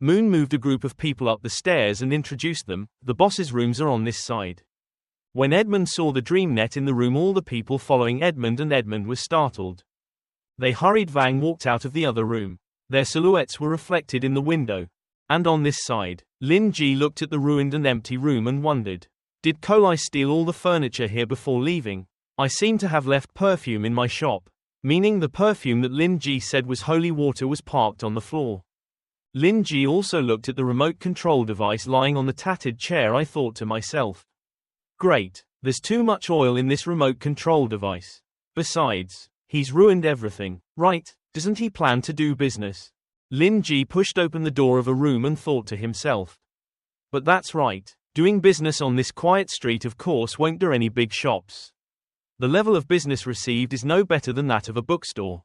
Moon moved a group of people up the stairs and introduced them. The boss's rooms are on this side. When Edmund saw the dream net in the room, all the people following Edmund, and Edmund was startled. They hurried. Vang walked out of the other room. Their silhouettes were reflected in the window. And on this side, Lin Ji looked at the ruined and empty room and wondered. Did Kolai steal all the furniture here before leaving? I seem to have left perfume in my shop. Meaning the perfume that Lin Ji said was holy water was parked on the floor. Lin Ji also looked at the remote control device lying on the tattered chair. I thought to myself. Great, there's too much oil in this remote control device. Besides, he's ruined everything, right? Doesn't he plan to do business? Lin Ji pushed open the door of a room and thought to himself. But that's right, doing business on this quiet street of course won't do any big shops. The level of business received is no better than that of a bookstore.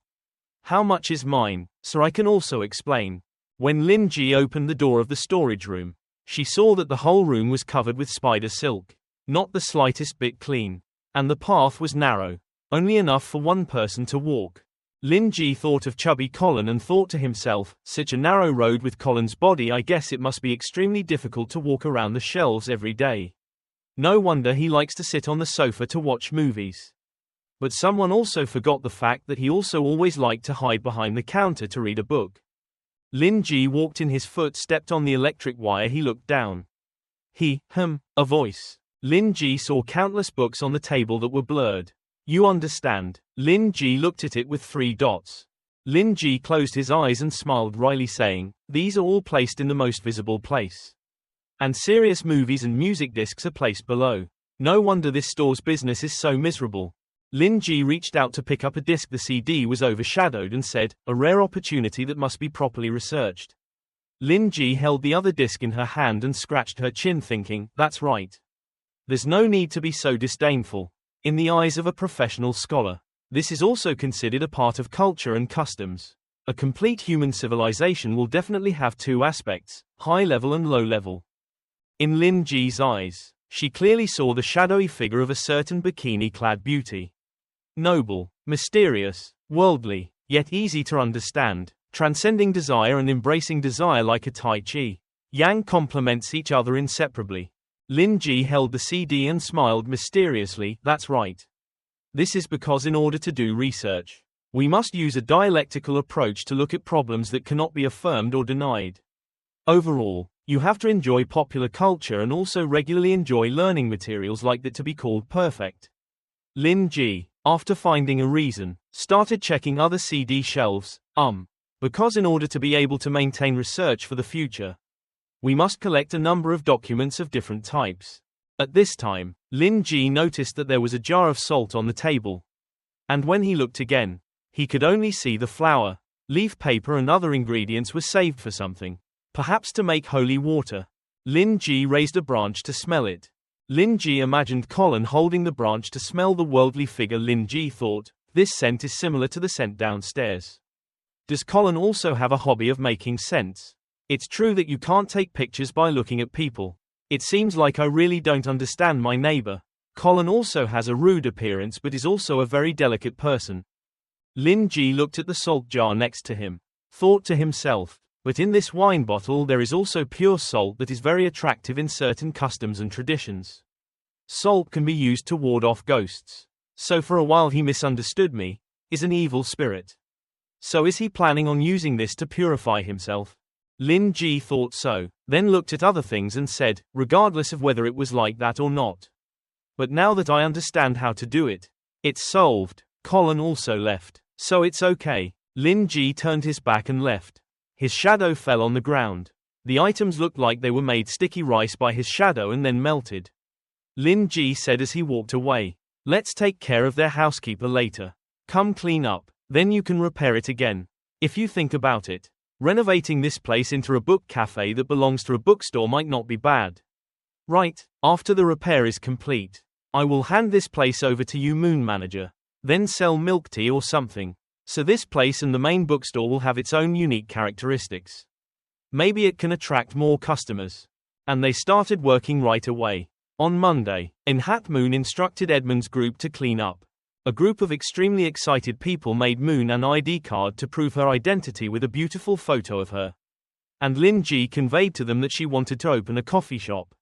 How much is mine, sir? I can also explain. When Lin Ji opened the door of the storage room, she saw that the whole room was covered with spider silk, not the slightest bit clean. And the path was narrow, only enough for one person to walk. Lin Ji thought of chubby Colin and thought to himself, such a narrow road with Colin's body, I guess it must be extremely difficult to walk around the shelves every day. No wonder he likes to sit on the sofa to watch movies. But someone also forgot the fact that he also always liked to hide behind the counter to read a book. Lin Ji walked in, his foot stepped on the electric wire. He looked down. A voice. Lin Ji saw countless books on the table that were blurred. You understand. Lin Ji looked at it with 3 dots. Lin Ji closed his eyes and smiled wryly, saying, these are all placed in the most visible place. And serious movies and music discs are placed below. No wonder this store's business is so miserable. Lin Ji reached out to pick up a disc. The CD was overshadowed and said, a rare opportunity that must be properly researched. Lin Ji held the other disc in her hand and scratched her chin, thinking, that's right. There's no need to be so disdainful. In the eyes of a professional scholar, this is also considered a part of culture and customs. A complete human civilization will definitely have 2 aspects, high level and low level. In Lin Ji's eyes, she clearly saw the shadowy figure of a certain bikini-clad beauty. Noble, mysterious, worldly, yet easy to understand, transcending desire and embracing desire like a Tai Chi. Yang complements each other inseparably. Lin Ji held the CD and smiled mysteriously. That's right. This is because in order to do research, we must use a dialectical approach to look at problems that cannot be affirmed or denied. Overall, you have to enjoy popular culture and also regularly enjoy learning materials like that to be called perfect. Lin Ji, after finding a reason, started checking other CD shelves, because in order to be able to maintain research for the future, we must collect a number of documents of different types. At this time, Lin Ji noticed that there was a jar of salt on the table. And when he looked again, he could only see the flour, leaf paper and other ingredients were saved for something. Perhaps to make holy water. Lin Ji raised a branch to smell it. Lin Ji imagined Colin holding the branch to smell the worldly figure. Lin Ji thought, this scent is similar to the scent downstairs. Does Colin also have a hobby of making scents? It's true that you can't take pictures by looking at people. It seems like I really don't understand my neighbor. Colin also has a rude appearance but is also a very delicate person. Lin Ji looked at the salt jar next to him. Thought to himself, but in this wine bottle there is also pure salt that is very attractive in certain customs and traditions. Salt can be used to ward off ghosts. So for a while he misunderstood me, is an evil spirit. So is he planning on using this to purify himself? Lin Ji thought so, then looked at other things and said, regardless of whether it was like that or not. But now that I understand how to do it, it's solved. Colin also left. So it's okay. Lin Ji turned his back and left. His shadow fell on the ground. The items looked like they were made sticky rice by his shadow and then melted. Lin Ji said as he walked away, let's take care of their housekeeper later. Come clean up, then you can repair it again. If you think about it, renovating this place into a book cafe that belongs to a bookstore might not be bad. Right, after the repair is complete, I will hand this place over to you, Moon Manager. Then sell milk tea or something. So this place and the main bookstore will have its own unique characteristics. Maybe it can attract more customers. And they started working right away. On Monday, Moon instructed Edmund's group to clean up. A group of extremely excited people made Moon an ID card to prove her identity with a beautiful photo of her. and Lin Ji conveyed to them that she wanted to open a coffee shop.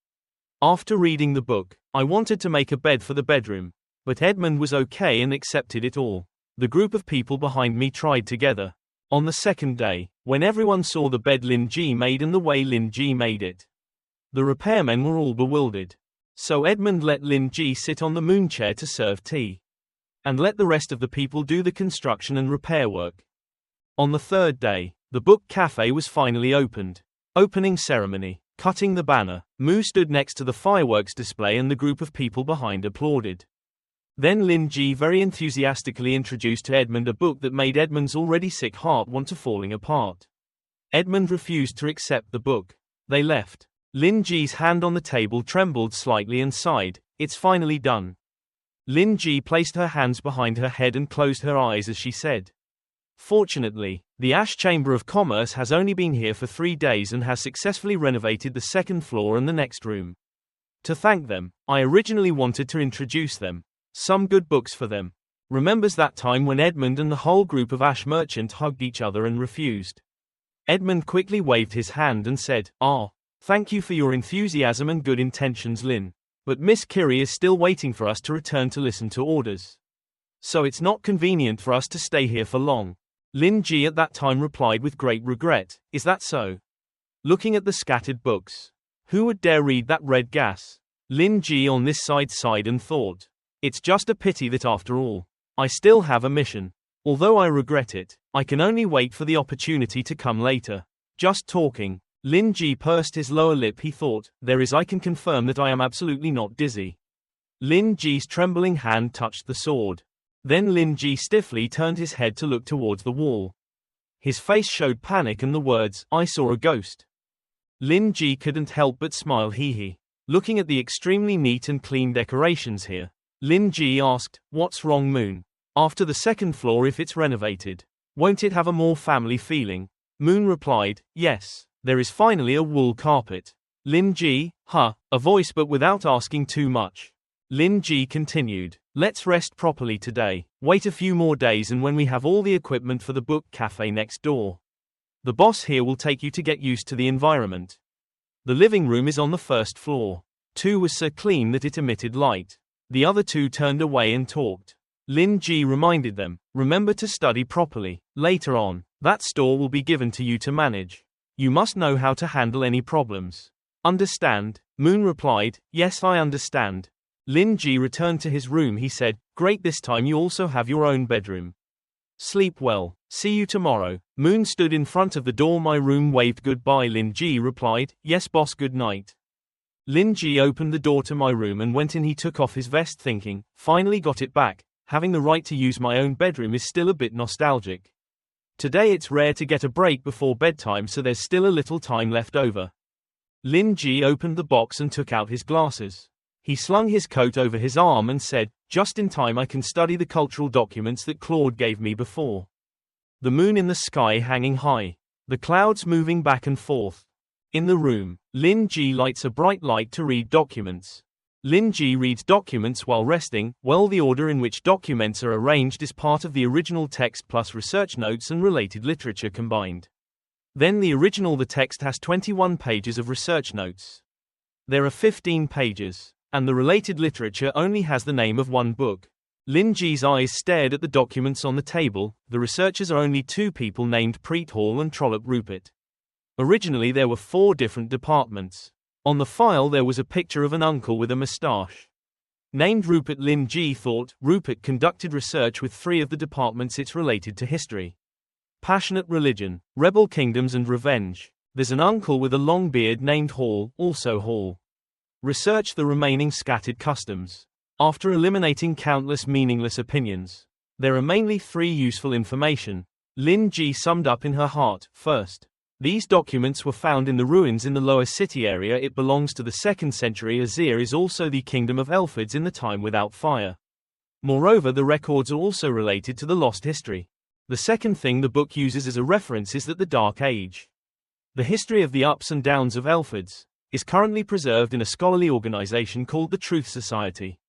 After reading the book, I wanted to make a bed for the bedroom, but Edmund was okay and accepted it all. The group of people behind me tried together. On the second day, when everyone saw the bed Lin Ji made and the way Lin Ji made it, the repairmen were all bewildered. So Edmund let Lin Ji sit on the moon chair to serve tea, and let the rest of the people do the construction and repair work. On the third day, the book cafe was finally opened. Opening ceremony, cutting the banner, Mu stood next to the fireworks display and the group of people behind applauded. Then Lin Ji very enthusiastically introduced to Edmund a book that made Edmund's already sick heart want to falling apart. Edmund refused to accept the book. They left. Lin Ji's hand on the table trembled slightly and sighed, "It's finally done." Lin Ji placed her hands behind her head and closed her eyes as she said, "Fortunately, the Ash Chamber of Commerce has only been here for 3 days and has successfully renovated the second floor and the next room. To thank them, I originally wanted to introduce them. Some good books for them." Remembers that time when Edmund and the whole group of Ash merchant hugged each other and refused. Edmund quickly waved his hand and said, "Thank you for your enthusiasm and good intentions, Lin. But Miss Kiri is still waiting for us to return to listen to orders. So it's not convenient for us to stay here for long." Lin Ji at that time replied with great regret, "Is that so?" Looking at the scattered books. Who would dare read that red gas? Lin Ji on this side sighed and thought, "It's just a pity that after all, I still have a mission. Although I regret it, I can only wait for the opportunity to come later." Just talking. Lin Ji pursed his lower lip. He thought, I can confirm that I am absolutely not dizzy." Lin Ji's trembling hand touched the sword. Then Lin Ji stiffly turned his head to look towards the wall. His face showed panic and the words, "I saw a ghost." Lin Ji couldn't help but smile. Hee. Looking at the extremely neat and clean decorations here, Lin Ji asked, "What's wrong, Moon? After the second floor, if it's renovated, won't it have a more family feeling?" Moon replied, "Yes. There is finally a wool carpet." Lin Ji, a voice but without asking too much. Lin Ji continued, "Let's rest properly today, wait a few more days and when we have all the equipment for the book cafe next door, the boss here will take you to get used to the environment. The living room is on the first floor. 2 was so clean that it emitted light. The other 2 turned away and talked. Lin Ji reminded them, "Remember to study properly. Later on, that store will be given to you to manage. You must know how to handle any problems. Understand?" Moon replied, "Yes, I understand." Lin Ji returned to his room. He said, "Great, this time you also have your own bedroom. Sleep well. See you tomorrow." Moon stood in front of the door. "My room," waved goodbye. Lin Ji replied, "Yes boss, good night." Lin Ji opened the door to my room and went in. He took off his vest thinking, finally got it back. Having the right to use my own bedroom is still a bit nostalgic. Today it's rare to get a break before bedtime, so there's still a little time left over. Lin Ji opened the box and took out his glasses. He slung his coat over his arm and said, "Just in time, I can study the cultural documents that Claude gave me before." The moon in the sky hanging high. The clouds moving back and forth. In the room, Lin Ji lights a bright light to read documents. Lin Ji reads documents while resting. Well, the order in which documents are arranged is part of the original text plus research notes and related literature combined. Then the text has 21 pages of research notes. There are 15 pages, and the related literature only has the name of one book. Lin Ji's eyes stared at the documents on the table. The researchers are only 2 people named Preet Hall and Trollop Rupert. Originally there were 4 different departments. On the file there was a picture of an uncle with a moustache. Named Rupert. Lin Ji thought, Rupert conducted research with 3 of the departments. It's related to history, passionate religion, rebel kingdoms and revenge. There's an uncle with a long beard named Hall, also Hall. Research the remaining scattered customs. After eliminating countless meaningless opinions, there are mainly 3 useful information. Lin Ji summed up in her heart. First, these documents were found in the ruins in the lower city area. It belongs to the 2nd century. Azir is also the kingdom of Elfids in the time without fire. Moreover, the records are also related to the lost history. The second thing the book uses as a reference is that the Dark Age, the history of the ups and downs of Elfids, is currently preserved in a scholarly organization called the Truth Society.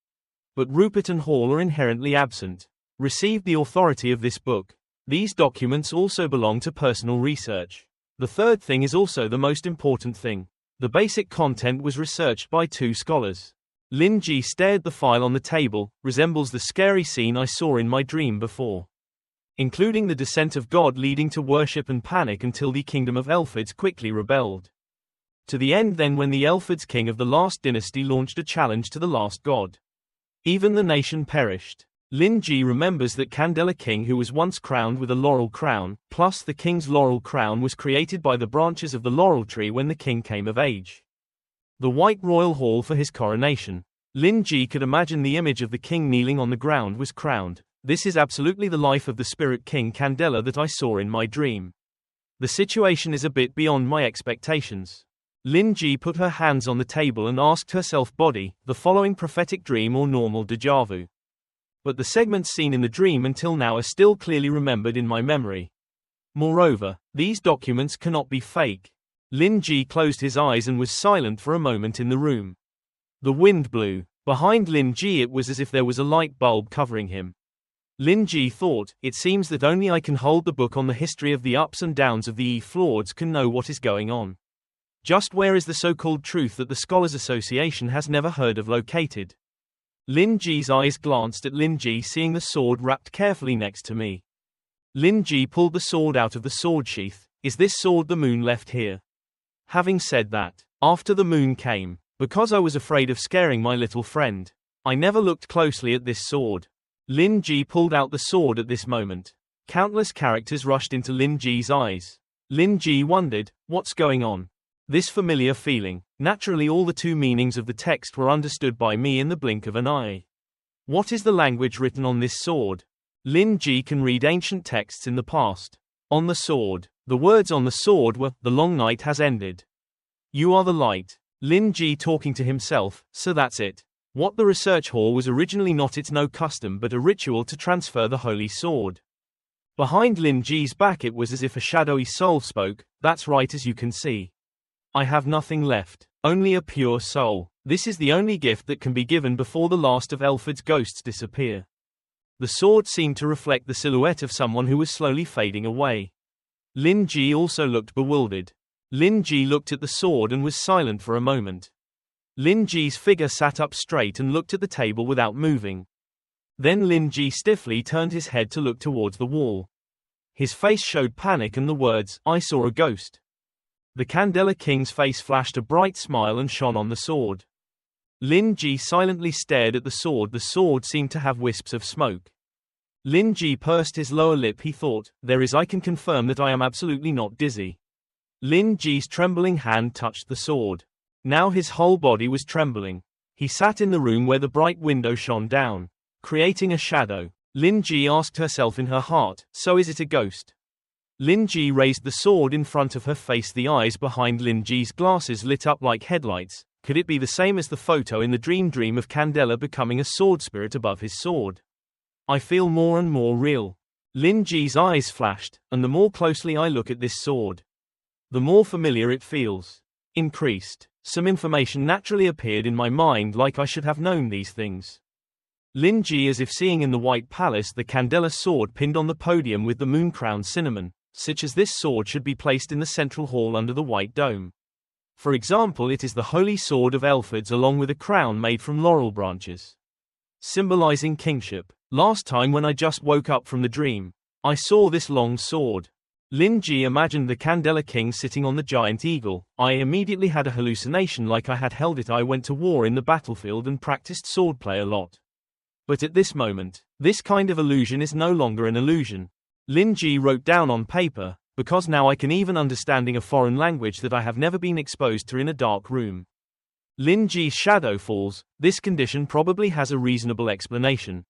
But Rupert and Hall are inherently absent. Received the authority of this book. These documents also belong to personal research. The third thing is also the most important thing. The basic content was researched by 2 scholars. Lin Ji stared the file on the table, resembles the scary scene I saw in my dream before. Including the descent of God leading to worship and panic until the kingdom of Elfids quickly rebelled. To the end then when the Elfids king of the last dynasty launched a challenge to the last god. Even the nation perished. Lin Ji remembers that Candela King who was once crowned with a laurel crown, plus the king's laurel crown was created by the branches of the laurel tree when the king came of age. The white royal hall for his coronation. Lin Ji could imagine the image of the king kneeling on the ground was crowned. This is absolutely the life of the spirit king Candela that I saw in my dream. The situation is a bit beyond my expectations. Lin Ji put her hands on the table and asked herself body, the following prophetic dream or normal déjà vu. But the segments seen in the dream until now are still clearly remembered in my memory. Moreover, these documents cannot be fake. Lin Ji closed his eyes and was silent for a moment in the room. The wind blew. Behind Lin Ji it was as if there was a light bulb covering him. Lin Ji thought, it seems that only I can hold the book on the history of the ups and downs of the E-Flords can know what is going on. Just where is the so-called truth that the Scholars Association has never heard of located? Lin Ji's eyes glanced at Lin Ji seeing the sword wrapped carefully next to me. Lin Ji pulled the sword out of the sword sheath. Is this sword the moon left here? Having said that, after the moon came, because I was afraid of scaring my little friend, I never looked closely at this sword. Lin Ji pulled out the sword at this moment. Countless characters rushed into Lin Ji's eyes. Lin Ji wondered, what's going on? This familiar feeling. Naturally all the 2 meanings of the text were understood by me in the blink of an eye. What is the language written on this sword? Lin Ji can read ancient texts in the past. On the sword. The words on the sword were, the long night has ended. You are the light. Lin Ji talking to himself, so that's it. What the research hall was originally not its no custom but a ritual to transfer the holy sword. Behind Lin Ji's back it was as if a shadowy soul spoke, that's right as you can see. I have nothing left, only a pure soul. This is the only gift that can be given before the last of Elford's ghosts disappear. The sword seemed to reflect the silhouette of someone who was slowly fading away. Lin Ji also looked bewildered. Lin Ji looked at the sword and was silent for a moment. Lin Ji's figure sat up straight and looked at the table without moving. Then Lin Ji stiffly turned his head to look towards the wall. His face showed panic and the words, I saw a ghost. The Candela King's face flashed a bright smile and shone on the sword. Lin Ji silently stared at the sword. The sword seemed to have wisps of smoke. Lin Ji pursed his lower lip. He thought, there is I can confirm that I am absolutely not dizzy. Lin Ji's trembling hand touched the sword. Now his whole body was trembling. He sat in the room where the bright window shone down, creating a shadow. Lin Ji asked herself in her heart, so is it a ghost? Lin Ji raised the sword in front of her face. The eyes behind Lin Ji's glasses lit up like headlights. Could it be the same as the photo in the dream of Candela becoming a sword spirit above his sword? I feel more and more real. Lin Ji's eyes flashed, and the more closely I look at this sword, the more familiar it feels. Increased. Some information naturally appeared in my mind like I should have known these things. Lin Ji as if seeing in the White Palace the Candela sword pinned on the podium with the moon crown cinnamon, such as this sword should be placed in the central hall under the white dome. For example, it is the holy sword of Elfords along with a crown made from laurel branches, symbolizing kingship. Last time when I just woke up from the dream, I saw this long sword. Lin Ji imagined the Candela King sitting on the giant eagle. I immediately had a hallucination like I had held it. I went to war in the battlefield and practiced swordplay a lot. But at this moment, this kind of illusion is no longer an illusion. Lin Ji wrote down on paper, because now I can even understanding a foreign language that I have never been exposed to in a dark room. Lin Ji's shadow falls. This condition probably has a reasonable explanation,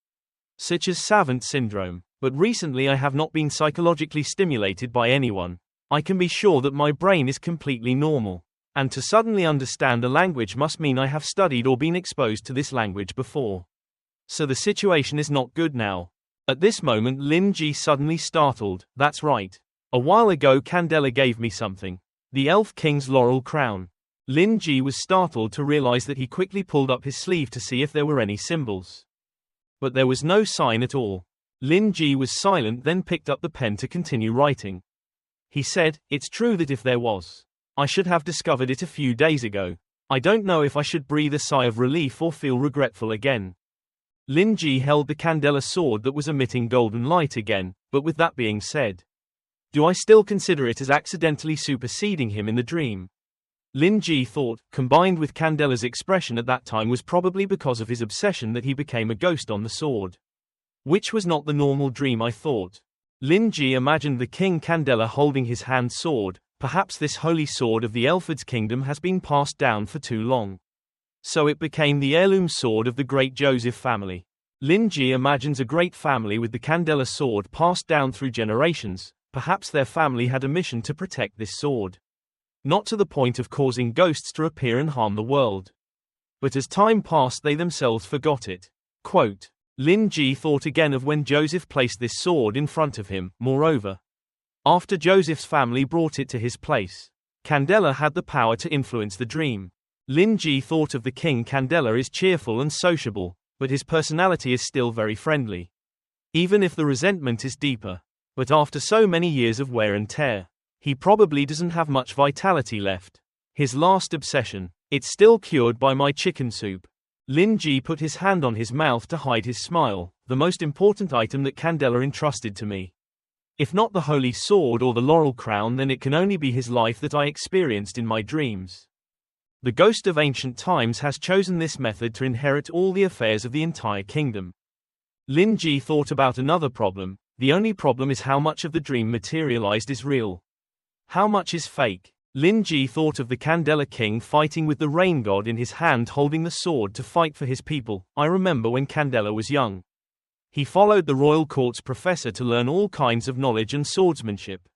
such as savant syndrome, but recently I have not been psychologically stimulated by anyone. I can be sure that my brain is completely normal. And to suddenly understand a language must mean I have studied or been exposed to this language before. So the situation is not good now. At this moment Lin Ji suddenly startled. That's right. A while ago Candela gave me something. The Elf King's laurel crown. Lin Ji was startled to realize that. He quickly pulled up his sleeve to see if there were any symbols. But there was no sign at all. Lin Ji was silent, then picked up the pen to continue writing. He said, "It's true that if there was, I should have discovered it a few days ago. I don't know if I should breathe a sigh of relief or feel regretful again." Lin Ji held the candela sword that was emitting golden light again, but with that being said, do I still consider it as accidentally superseding him in the dream? Lin Ji thought, combined with Candela's expression at that time was probably because of his obsession that he became a ghost on the sword. Which was not the normal dream I thought. Lin Ji imagined the King Candela holding his hand sword. Perhaps this holy sword of the Elford's kingdom has been passed down for too long. So it became the heirloom sword of the great Joseph family. Lin Ji imagines a great family with the Candela sword passed down through generations. Perhaps their family had a mission to protect this sword. Not to the point of causing ghosts to appear and harm the world. But as time passed they themselves forgot it. Quote, Lin Ji thought again of when Joseph placed this sword in front of him. Moreover, after Joseph's family brought it to his place, Candela had the power to influence the dream. Lin Ji thought of the King Candela is cheerful and sociable, but his personality is still very friendly. Even if the resentment is deeper. But after so many years of wear and tear, he probably doesn't have much vitality left. His last obsession, it's still cured by my chicken soup. Lin Ji put his hand on his mouth to hide his smile, the most important item that Candela entrusted to me. If not the holy sword or the laurel crown, then it can only be his life that I experienced in my dreams. The ghost of ancient times has chosen this method to inherit all the affairs of the entire kingdom. Lin Ji thought about another problem. The only problem is how much of the dream materialized is real. How much is fake? Lin Ji thought of the Candela king fighting with the rain god in his hand holding the sword to fight for his people. I remember when Candela was young. He followed the royal court's professor to learn all kinds of knowledge and swordsmanship.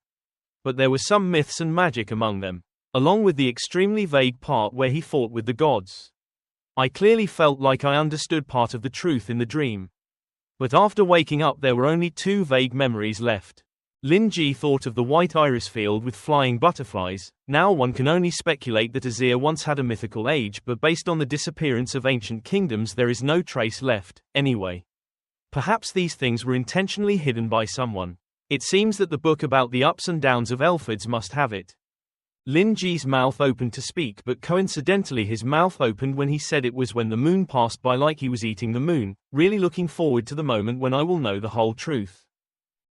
But there were some myths and magic among them, along with the extremely vague part where he fought with the gods. I clearly felt like I understood part of the truth in the dream. But after waking up there were only two vague memories left. Lin Ji thought of the white iris field with flying butterflies. Now one can only speculate that Azir once had a mythical age, but based on the disappearance of ancient kingdoms there is no trace left, anyway. Perhaps these things were intentionally hidden by someone. It seems that the book about the ups and downs of Elfords must have it. Lin Ji's mouth opened to speak, but coincidentally his mouth opened when he said it was when the moon passed by, like he was eating the moon, really looking forward to the moment when I will know the whole truth.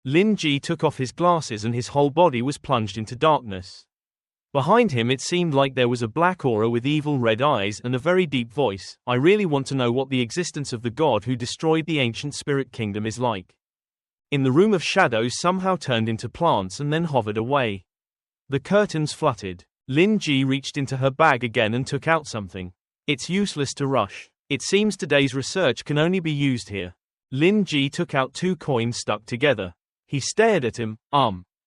Lin Ji took off his glasses and his whole body was plunged into darkness. Behind him it seemed like there was a black aura with evil red eyes and a very deep voice. I really want to know what the existence of the god who destroyed the ancient spirit kingdom is like. In the room of shadows somehow turned into plants and then hovered away. The curtains fluttered. Lin Ji reached into her bag again and took out something. It's useless to rush. It seems today's research can only be used here. Lin Ji took out 2 coins stuck together. He stared at him.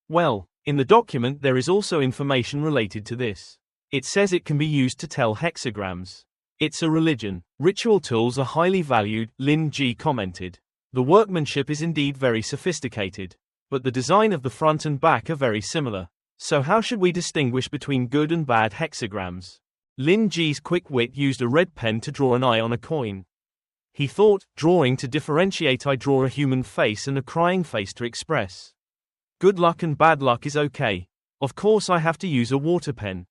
Well, in the document there is also information related to this. It says it can be used to tell hexagrams. It's a religion. Ritual tools are highly valued, Lin Ji commented. The workmanship is indeed very sophisticated. But the design of the front and back are very similar. So how should we distinguish between good and bad hexagrams? Lin Ji's quick wit used a red pen to draw an eye on a coin. He thought, drawing to differentiate, I draw a human face and a crying face to express. Good luck and bad luck is okay. Of course I have to use a water pen.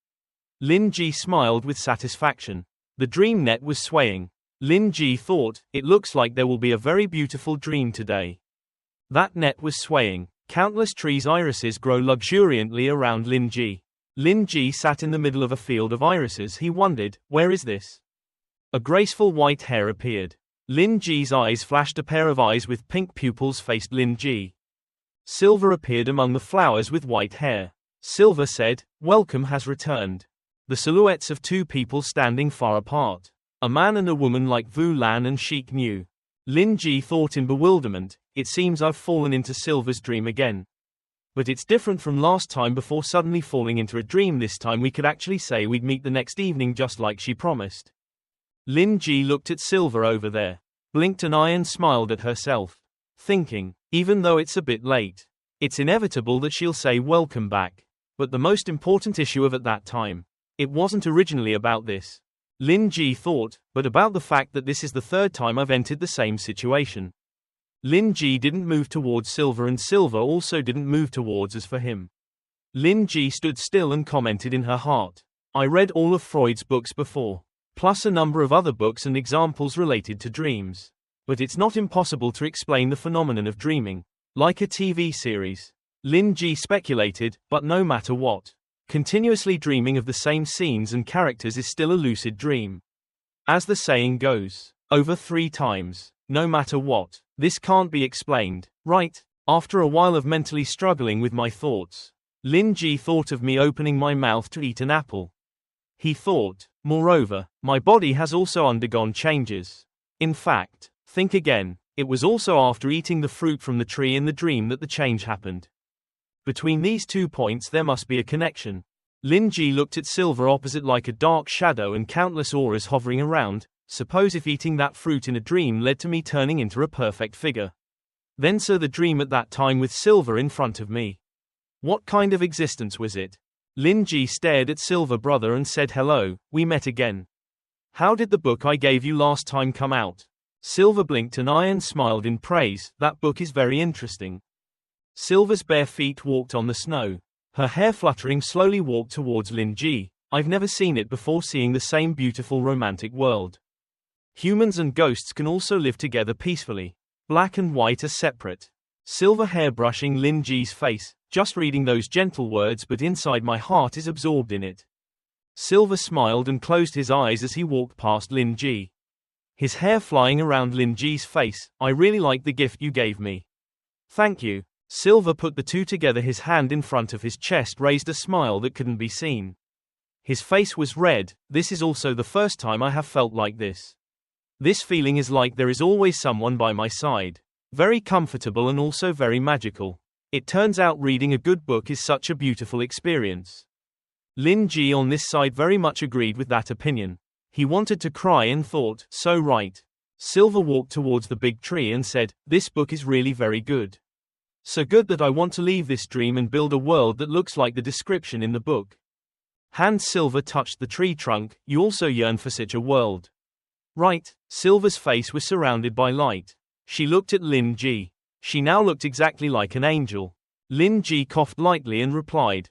Lin Ji smiled with satisfaction. The dream net was swaying. Lin Ji thought, it looks like there will be a very beautiful dream today. That net was swaying. Countless trees' irises grow luxuriantly around Lin Ji. Lin Ji sat in the middle of a field of irises. He wondered, where is this? A graceful white hair appeared. Lin Ji's eyes flashed. A pair of eyes with pink pupils faced Lin Ji. Silver appeared among the flowers with white hair. Silver said, welcome has returned. The silhouettes of 2 people standing far apart. A man and a woman like Vu Lan and Sheik Niu. Lin Ji thought in bewilderment, it seems I've fallen into Silver's dream again. But it's different from last time. Before suddenly falling into a dream this time we could actually say we'd meet the next evening just like she promised. Lin Ji looked at Silver over there, blinked an eye and smiled at herself, thinking, even though it's a bit late, it's inevitable that she'll say welcome back. But the most important issue of at that time, it wasn't originally about this. Lin Ji thought, but about the fact that this is the 3rd time I've entered the same situation. Lin Ji didn't move towards Silver and Silver also didn't move towards us for him. Lin Ji stood still and commented in her heart. I read all of Freud's books before, plus a number of other books and examples related to dreams. But it's not impossible to explain the phenomenon of dreaming, like a TV series. Lin Ji speculated, but no matter what, continuously dreaming of the same scenes and characters is still a lucid dream. As the saying goes, over 3 times, no matter what, this can't be explained, right? After a while of mentally struggling with my thoughts, Lin Ji thought of me opening my mouth to eat an apple. He thought, moreover, my body has also undergone changes. In fact, think again, it was also after eating the fruit from the tree in the dream that the change happened. Between these 2 points there must be a connection. Lin Ji looked at Silver opposite like a dark shadow and countless auras hovering around. Suppose if eating that fruit in a dream led to me turning into a perfect figure. Then so the dream at that time with Silver in front of me. What kind of existence was it? Lin Ji stared at Silver brother and said hello, we met again. How did the book I gave you last time come out? Silver blinked an eye and smiled in praise, that book is very interesting. Silver's bare feet walked on the snow. Her hair fluttering slowly walked towards Lin Ji. I've never seen it before, seeing the same beautiful romantic world. Humans and ghosts can also live together peacefully. Black and white are separate. Silver hair brushing Lin Ji's face, just reading those gentle words, but inside my heart is absorbed in it. Silver smiled and closed his eyes as he walked past Lin Ji. His hair flying around Lin Ji's face. I really like the gift you gave me. Thank you. Silver put the two together, his hand in front of his chest raised a smile that couldn't be seen. His face was red. This is also the first time I have felt like this. This feeling is like there is always someone by my side. Very comfortable and also very magical. It turns out reading a good book is such a beautiful experience. Lin Ji on this side very much agreed with that opinion. He wanted to cry and thought, so right. Silver walked towards the big tree and said, this book is really very good. So good that I want to leave this dream and build a world that looks like the description in the book. Hand Silver touched the tree trunk. You also yearn for such a world. Right. Silver's face was surrounded by light. She looked at Lin Ji. She now looked exactly like an angel. Lin Ji coughed lightly and replied,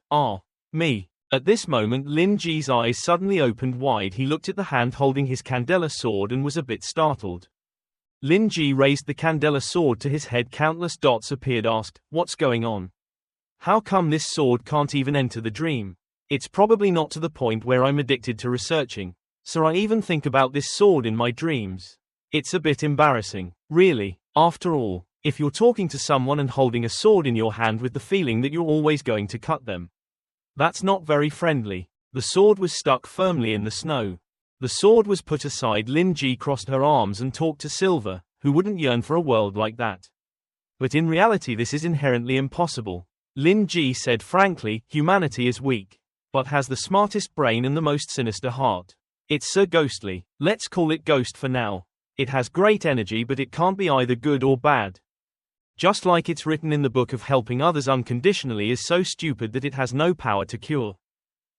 me. At this moment Lin Ji's eyes suddenly opened wide. He looked at the hand holding his Candela sword and was a bit startled. Lin Ji raised the Candela sword to his head. Countless dots appeared. Asked, what's going on? How come this sword can't even enter the dream? It's probably not to the point where I'm addicted to researching, so I even think about this sword in my dreams. It's a bit embarrassing, really. After all, if you're talking to someone and holding a sword in your hand with the feeling that you're always going to cut them, that's not very friendly. The sword was stuck firmly in the snow. The sword was put aside. Lin Ji crossed her arms and talked to Silver, who wouldn't yearn for a world like that. But in reality this is inherently impossible. Lin Ji said frankly, humanity is weak, but has the smartest brain and the most sinister heart. It's so ghostly. Let's call it ghost for now. It has great energy, but it can't be either good or bad. Just like it's written in the book of helping others unconditionally is so stupid that it has no power to cure.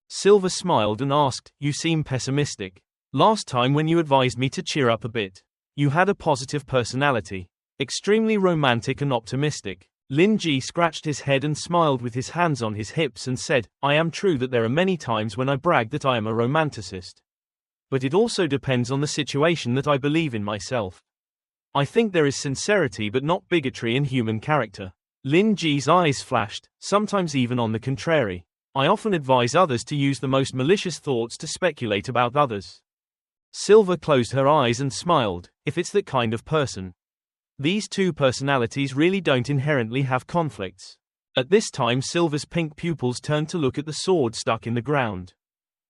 Silver smiled and asked, you seem pessimistic. Last time when you advised me to cheer up a bit, you had a positive personality. Extremely romantic and optimistic. Lin Ji scratched his head and smiled with his hands on his hips and said, I am true that there are many times when I brag that I am a romanticist. But it also depends on the situation that I believe in myself. I think there is sincerity but not bigotry in human character. Lin Ji's eyes flashed, sometimes even on the contrary. I often advise others to use the most malicious thoughts to speculate about others. Silver closed her eyes and smiled, if it's that kind of person. These two personalities really don't inherently have conflicts. At this time Silver's pink pupils turned to look at the sword stuck in the ground.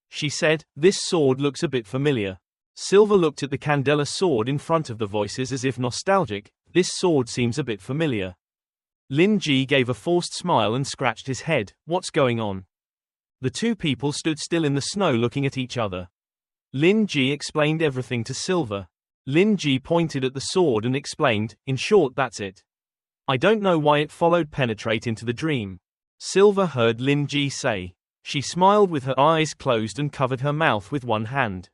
She said, this sword looks a bit familiar. Silver looked at the Candela sword in front of the voices as if nostalgic. This sword seems a bit familiar. Lin Ji gave a forced smile and scratched his head. What's going on? The two people stood still in the snow looking at each other. Lin Ji explained everything to Silver. Lin Ji pointed at the sword and explained, in short, that's it. I don't know why it followed penetrate into the dream. Silver heard Lin Ji say. She smiled with her eyes closed and covered her mouth with one hand.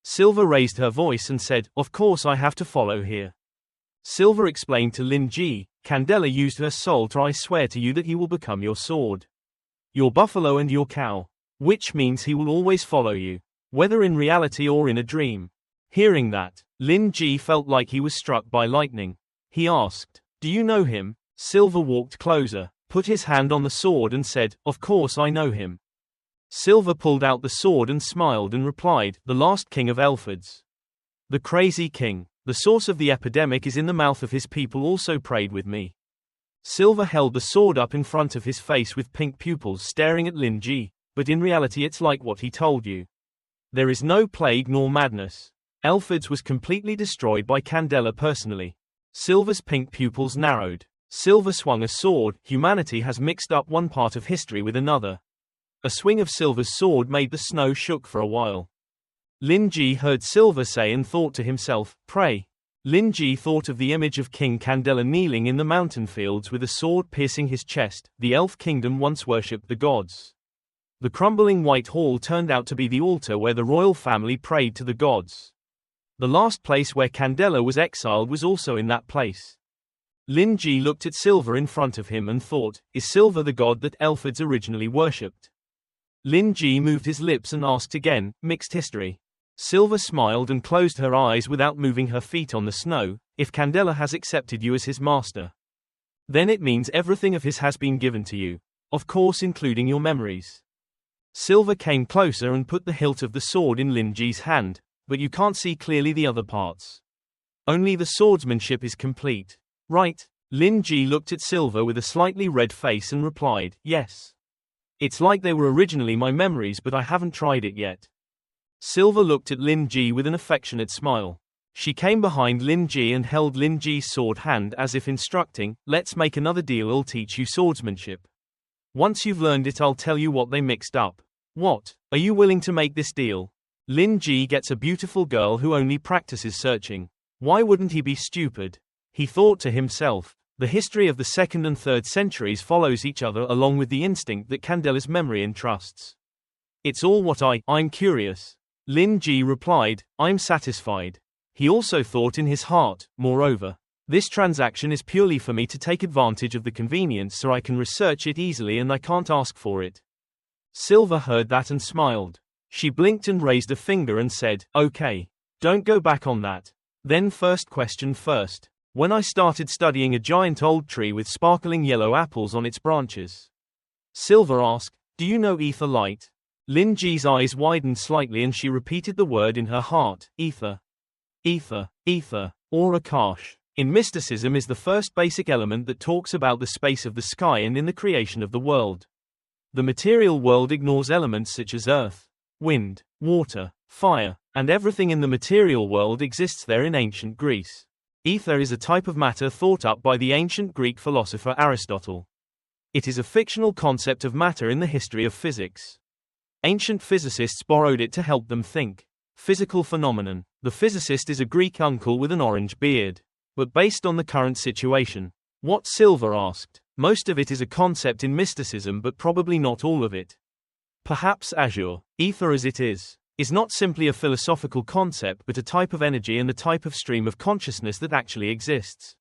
Silver raised her voice and said, of course I have to follow here. Silver explained to Lin Ji, Candela used her soul to I swear to you that he will become your sword. your buffalo and your cow. Which means he will always follow you, whether in reality or in a dream. Hearing that, Lin Ji felt like he was struck by lightning. He asked, "Do you know him?" Silver walked closer, put his hand on the sword and said, "Of course I know him." Silver pulled out the sword and smiled and replied, "The last king of Elfords. The crazy king. The source of the epidemic is in the mouth of his people also prayed with me." Silver held the sword up in front of his face with pink pupils staring at Lin Ji, but in reality it's like what he told you. There is no plague nor madness. Elfords was completely destroyed by Candela personally. Silver's pink pupils narrowed. Silver swung a sword. Humanity has mixed up one part of history with another. A swing of Silver's sword made the snow shook for a while. Lin Ji heard Silver say and thought to himself, "Pray." Lin Ji thought of the image of King Candela kneeling in the mountain fields with a sword piercing his chest. The elf kingdom once worshipped the gods. The crumbling white hall turned out to be the altar where the royal family prayed to the gods. The last place where Candela was exiled was also in that place. Lin Ji looked at Silver in front of him and thought, is Silver the god that Elfords originally worshipped? Lin Ji moved his lips and asked again, "Mixed history?" Silver smiled and closed her eyes without moving her feet on the snow. "If Candela has accepted you as his master, then it means everything of his has been given to you. Of course including your memories." Silver came closer and put the hilt of the sword in Lin Ji's hand, "But you can't see clearly the other parts. Only the swordsmanship is complete. Right?" Lin Ji looked at Silver with a slightly red face and replied, "Yes. It's like they were originally my memories but I haven't tried it yet." Silver looked at Lin Ji with an affectionate smile. She came behind Lin Ji and held Lin Ji's sword hand as if instructing, "Let's make another deal. I'll teach you swordsmanship. Once you've learned it I'll tell you what they mixed up." "What? Are you willing to make this deal?" Lin Ji gets a beautiful girl who only practices searching. Why wouldn't he be stupid? He thought to himself. The history of the 2nd and 3rd centuries follows each other along with the instinct that Candela's memory entrusts. "It's all what I'm curious." Lin Ji replied, "I'm satisfied." He also thought in his heart, moreover, this transaction is purely for me to take advantage of the convenience so I can research it easily and I can't ask for it. Silver heard that and smiled. She blinked and raised a finger and said, "Okay. Don't go back on that. Then first question first. When I started studying a giant old tree with sparkling yellow apples on its branches," Silver asked, "Do you know ether light?" Lin Ji's eyes widened slightly and she repeated the word in her heart, ether. Ether, ether, or Akash, in mysticism is the first basic element that talks about the space of the sky and in the creation of the world. The material world ignores elements such as earth, wind, water, fire, and everything in the material world exists there in ancient Greece. Ether is a type of matter thought up by the ancient Greek philosopher Aristotle. It is a fictional concept of matter in the history of physics. Ancient physicists borrowed it to help them think. Physical phenomenon. The physicist is a Greek uncle with an orange beard. But based on the current situation, what Silver asked, most of it is a concept in mysticism but probably not all of it. Perhaps azure, ether as it is not simply a philosophical concept but a type of energy and a type of stream of consciousness that actually exists.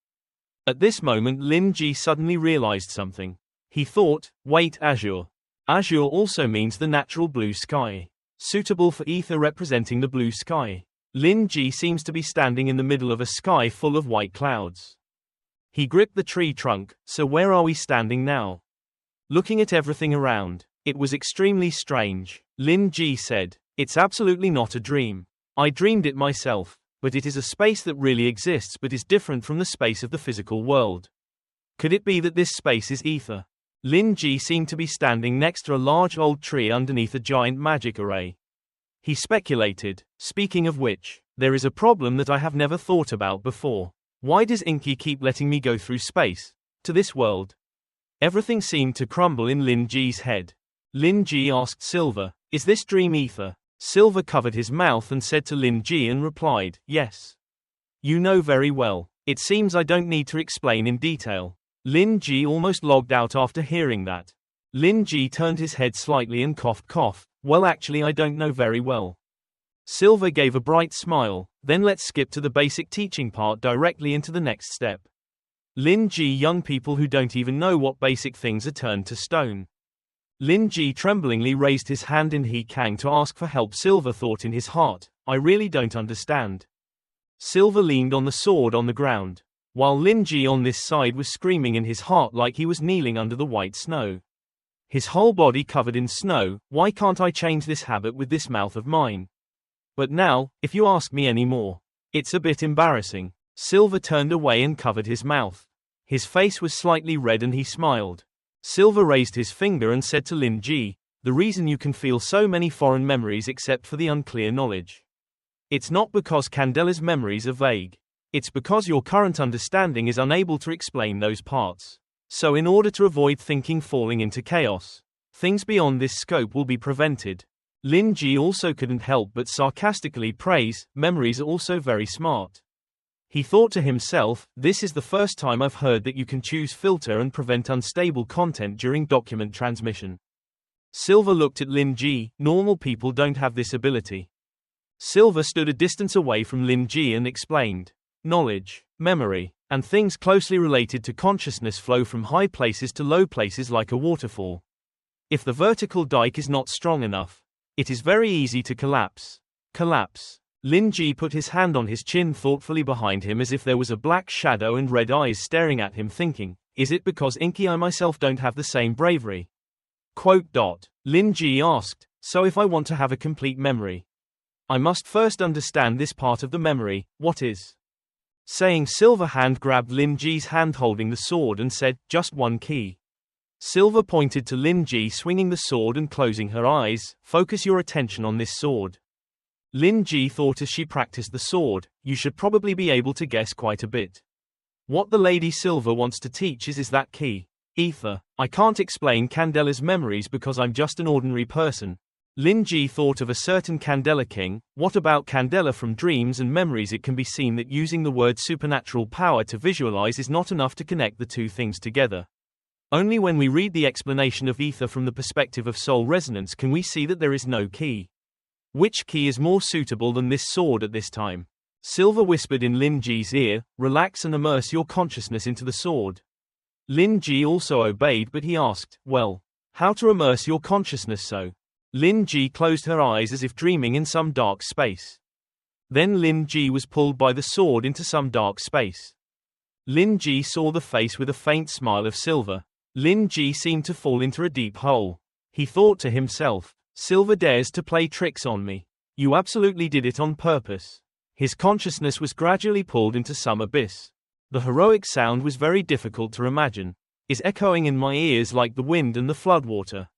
At this moment Lin Ji suddenly realized something. He thought, wait, azure. Azure also means the natural blue sky. Suitable for ether representing the blue sky. Lin Ji seems to be standing in the middle of a sky full of white clouds. He gripped the tree trunk, so where are we standing now? Looking at everything around. It was extremely strange. Lin Ji said, "It's absolutely not a dream. I dreamed it myself, but it is a space that really exists but is different from the space of the physical world. Could it be that this space is ether?" Lin Ji seemed to be standing next to a large old tree underneath a giant magic array. He speculated, speaking of which, there is a problem that I have never thought about before. Why does Inky keep letting me go through space? To this world? Everything seemed to crumble in Lin Ji's head. Lin Ji asked Silver, "Is this dream ether?" Silver covered his mouth and said to Lin Ji and replied, "Yes. You know very well. It seems I don't need to explain in detail." Lin Ji almost logged out after hearing that. Lin Ji turned his head slightly and coughed. "Well, actually I don't know very well." Silver gave a bright smile. "Then let's skip to the basic teaching part directly into the next step." Lin Ji, young people who don't even know what basic things are turned to stone. Lin Ji tremblingly raised his hand in He Kang to ask for help. Silver thought in his heart, I really don't understand. Silver leaned on the sword on the ground, while Lin Ji on this side was screaming in his heart like he was kneeling under the white snow. His whole body covered in snow. Why can't I change this habit with this mouth of mine? But now, if you ask me any more, it's a bit embarrassing. Silver turned away and covered his mouth. His face was slightly red and he smiled. Silver raised his finger and said to Lin Ji, the reason you can feel so many foreign memories except for the unclear knowledge. It's not because Candela's memories are vague. It's because your current understanding is unable to explain those parts. So in order to avoid thinking falling into chaos, things beyond this scope will be prevented. Lin Ji also couldn't help but sarcastically praise, memories are also very smart. He thought to himself, this is the first time I've heard that you can choose filter and prevent unstable content during document transmission. Silver looked at Lin Ji, normal people don't have this ability. Silver stood a distance away from Lin Ji and explained, knowledge, memory, and things closely related to consciousness flow from high places to low places like a waterfall. If the vertical dike is not strong enough, it is very easy to collapse. Lin Ji put his hand on his chin thoughtfully behind him as if there was a black shadow and red eyes staring at him thinking, is it because Inky I myself don't have the same bravery? Lin Ji asked, so if I want to have a complete memory, I must first understand this part of the memory, what is? Saying Silver hand grabbed Lin Ji's hand holding the sword and said, just one key. Silver pointed to Lin Ji swinging the sword and closing her eyes, focus your attention on this sword. Lin Ji thought as she practiced the sword, you should probably be able to guess quite a bit. What the Lady Silver wants to teach is that key. Ether. I can't explain Candela's memories because I'm just an ordinary person. Lin Ji thought of a certain Candela king. What about Candela from dreams and memories? It can be seen that using the word supernatural power to visualize is not enough to connect the two things together. Only when we read the explanation of ether from the perspective of soul resonance can we see that there is no key. Which key is more suitable than this sword at this time? Silver whispered in Lin Ji's ear, relax and immerse your consciousness into the sword. Lin Ji also obeyed, but he asked, well, how to immerse your consciousness so? Lin Ji closed her eyes as if dreaming in some dark space. Then Lin Ji was pulled by the sword into some dark space. Lin Ji saw the face with a faint smile of Silver. Lin Ji seemed to fall into a deep hole. He thought to himself, Silver dares to play tricks on me. You absolutely did it on purpose. His consciousness was gradually pulled into some abyss. The heroic sound was very difficult to imagine. Is echoing in my ears like the wind and the floodwater.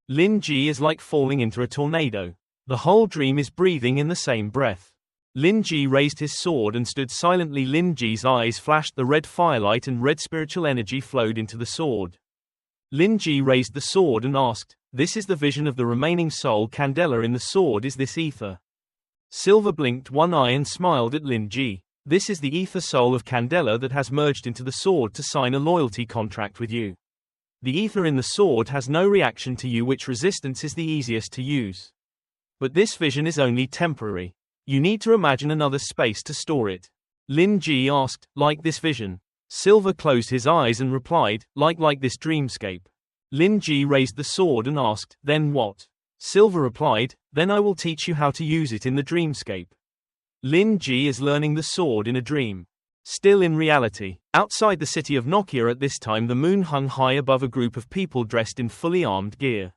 Lin Ji is like falling into a tornado. The whole dream is breathing in the same breath. Lin Ji raised his sword and stood silently. Lin Ji's eyes flashed the red firelight and red spiritual energy flowed into the sword. Lin Ji raised the sword and asked, this is the vision of the remaining soul Candela in the sword, is this ether? Silver blinked one eye and smiled at Lin Ji. This is the ether soul of Candela that has merged into the sword to sign a loyalty contract with you. The ether in the sword has no reaction to you, which resistance is the easiest to use. But this vision is only temporary. You need to imagine another space to store it. Lin Ji asked, like this vision? Silver closed his eyes and replied, like this dreamscape. Lin Ji raised the sword and asked, then what? Silver replied, then I will teach you how to use it in the dreamscape. Lin Ji is learning the sword in a dream. Still in reality, outside the city of Nokia at this time, the moon hung high above a group of people dressed in fully armed gear.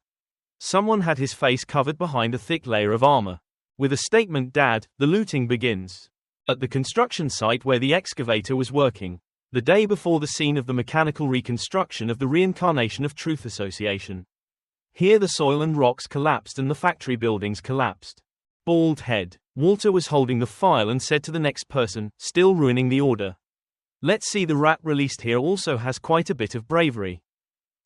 Someone had his face covered behind a thick layer of armor. With a statement, Dad, the looting begins. At the construction site where the excavator was working. The day before the scene of the mechanical reconstruction of the reincarnation of Truth Association. Here the soil and rocks collapsed and the factory buildings collapsed. Bald head. Walter was holding the file and said to the next person, still ruining the order. Let's see, the rat released here also has quite a bit of bravery.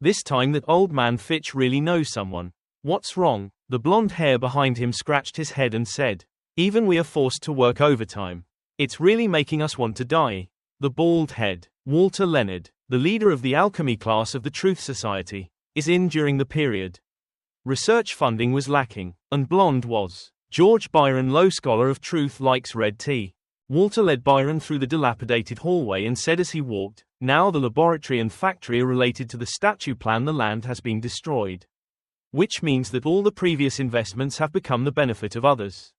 This time that old man Fitch really knows someone. What's wrong? The blonde hair behind him scratched his head and said, even we are forced to work overtime. It's really making us want to die. The bald head. Walter Leonard, the leader of the alchemy class of the Truth Society, is in during the period. Research funding was lacking, and blonde was. George Byron, low scholar of truth, likes red tea. Walter led Byron through the dilapidated hallway and said as he walked, now the laboratory and factory are related to the statue plan. The land has been destroyed. Which means that all the previous investments have become the benefit of others.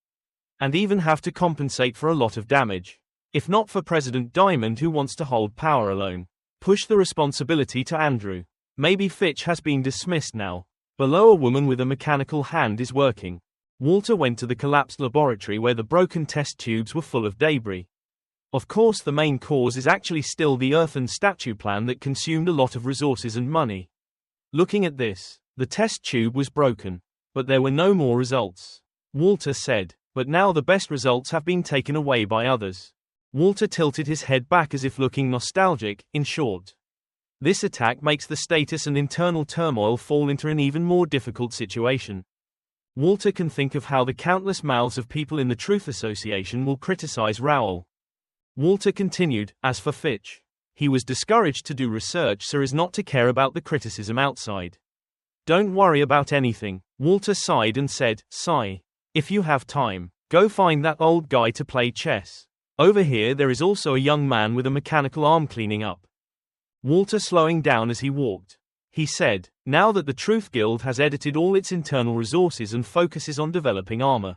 And even have to compensate for a lot of damage. If not for President Diamond, who wants to hold power alone. Push the responsibility to Andrew. Maybe Fitch has been dismissed now. Below, a woman with a mechanical hand is working. Walter went to the collapsed laboratory where the broken test tubes were full of debris. Of course, the main cause is actually still the earthen statue plan that consumed a lot of resources and money. Looking at this, the test tube was broken. But there were no more results. Walter said, but now the best results have been taken away by others. Walter tilted his head back as if looking nostalgic. In short, this attack makes the status and internal turmoil fall into an even more difficult situation. Walter can think of how the countless mouths of people in the Truth Association will criticize Rowell. Walter continued, as for Fitch, he was discouraged to do research so as not to care about the criticism outside. Don't worry about anything. Walter sighed and said, sigh. If you have time, go find that old guy to play chess. Over here there is also a young man with a mechanical arm cleaning up. Walter slowing down as he walked. He said, now that the Truth Guild has edited all its internal resources and focuses on developing armor,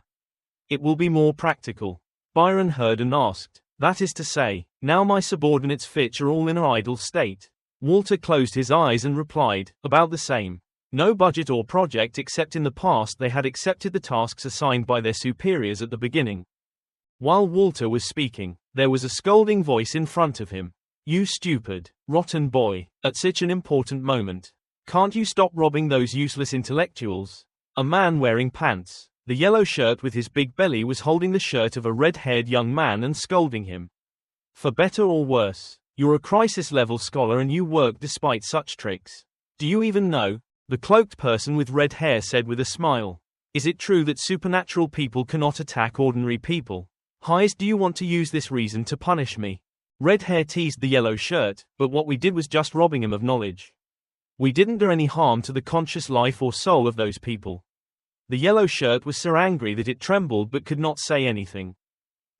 it will be more practical. Byron heard and asked, that is to say, now my subordinates Fitch are all in an idle state. Walter closed his eyes and replied, about the same. No budget or project except in the past they had accepted the tasks assigned by their superiors at the beginning. While Walter was speaking, there was a scolding voice in front of him. You stupid, rotten boy, at such an important moment. Can't you stop robbing those useless intellectuals? A man wearing pants, the yellow shirt with his big belly, was holding the shirt of a red-haired young man and scolding him. For better or worse, you're a crisis-level scholar and you work despite such tricks. Do you even know? The cloaked person with red hair said with a smile. Is it true that supernatural people cannot attack ordinary people? Highs, do you want to use this reason to punish me? Red hair teased the yellow shirt, but what we did was just robbing him of knowledge. We didn't do any harm to the conscious life or soul of those people. The yellow shirt was so angry that it trembled but could not say anything.